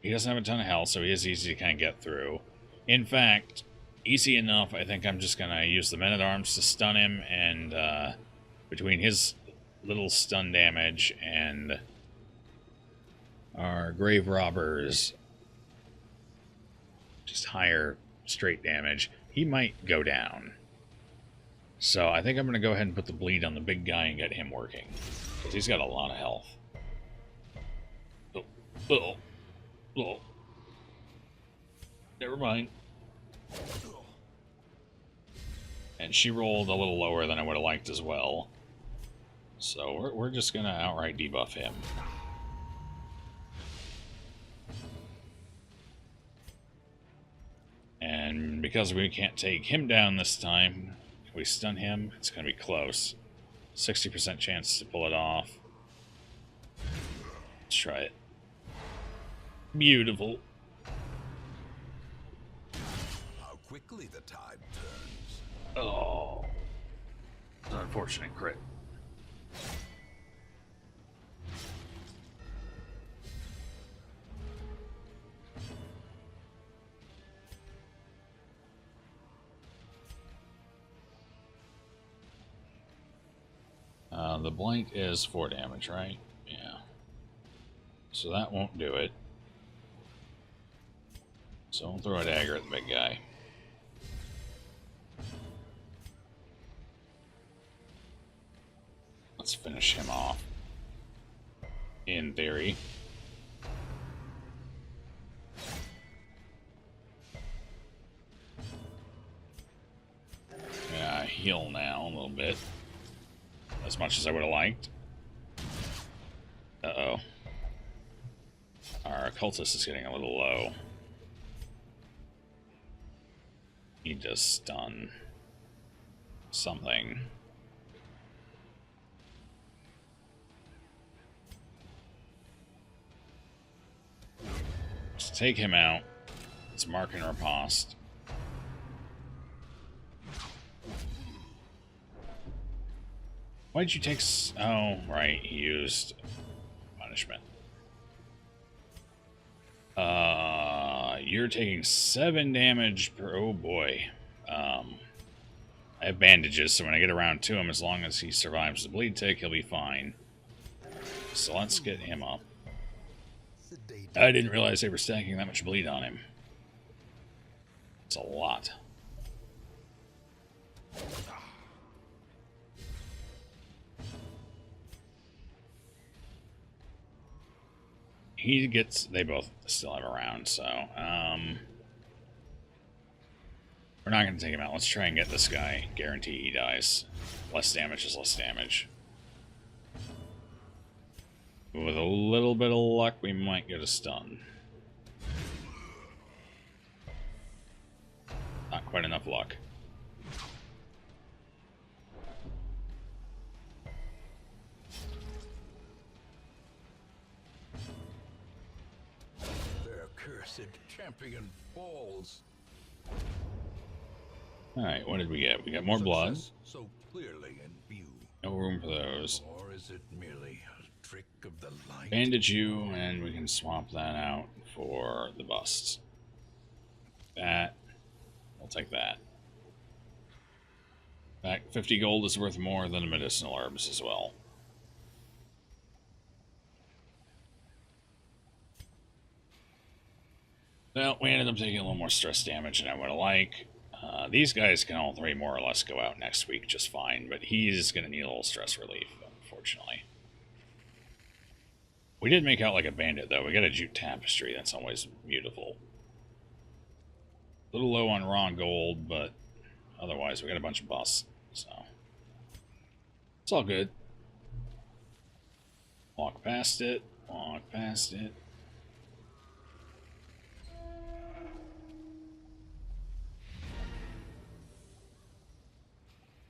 He doesn't have a ton of health, so he is easy to kind of get through. In fact, easy enough, I think I'm just going to use the Men-at-Arms to stun him, and between his little stun damage and our Grave Robbers, just higher straight damage, he might go down. So I think I'm going to go ahead and put the bleed on the big guy and get him working, because he's got a lot of health. Oh. Never mind. And she rolled a little lower than I would have liked as well. So we're just going to outright debuff him. And because we can't take him down this time, if we stun him, it's going to be close. 60% chance to pull it off. Let's try it. Beautiful. How quickly the tide turns. Oh. It's an unfortunate crit. The blank is 4 damage, right? Yeah. So that won't do it. So we'll throw a dagger at the big guy. Let's finish him off. In theory. Yeah, heal now a little bit. As much as I would have liked. Uh-oh. Our cultist is getting a little low. He does stun something. Let's take him out. Let's mark and riposte. Why did you take... Oh, right. He used punishment. You're taking 7 damage per... Oh, boy. I have bandages, so when I get around to him, as long as he survives the bleed tick, he'll be fine. So let's get him up. I didn't realize they were stacking that much bleed on him. It's a lot. He gets... They both still have a round, so... we're not going to take him out. Let's try and get this guy. Guarantee he dies. Less damage is less damage. With a little bit of luck, we might get a stun. Not quite enough luck. Their cursed champion falls. Alright, what did we get? We got more blood. So clearly in view. No room for those. Or is it merely a trick of the light? Bandage you, and we can swap that out for the busts. That. We'll take that. In fact, 50 gold is worth more than the medicinal herbs as well. Well, we ended up taking a little more stress damage than I would have liked. These guys can all 3 more or less go out next week just fine, but he's going to need a little stress relief, unfortunately. We did make out like a bandit, though. We got a jute tapestry. That's always beautiful. A little low on raw gold, but otherwise we got a bunch of busts, so it's all good. Walk past it, walk past it.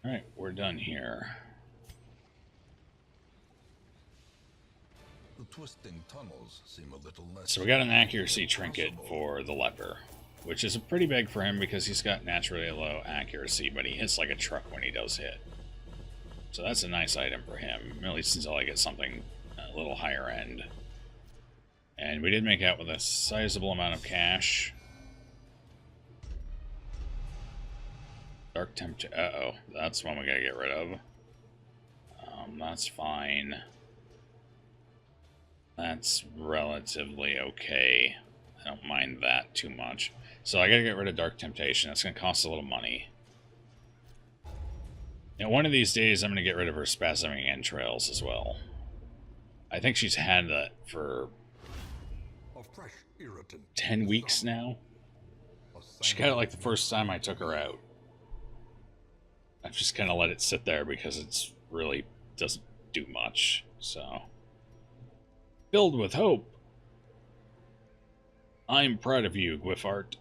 Alright, we're done here. The twisting tunnels seem a little less. So we got an accuracy trinket for the leper, which is pretty big for him because he's got naturally low accuracy, but he hits like a truck when he does hit. So that's a nice item for him, at least until I get something a little higher end. And we did make out with a sizable amount of cash. Dark Tempter. Uh-oh. That's one we gotta get rid of. That's fine. That's relatively okay. I don't mind that too much. So I gotta get rid of Dark Temptation. That's gonna cost a little money. Now, one of these days, I'm gonna get rid of her spasming entrails as well. I think she's had that for A fresh irritant. 10 weeks now. She got it like the first time I took her out. I've just kind of let it sit there because it's really doesn't do much. So, filled with hope. I'm proud of you, Gwyffart.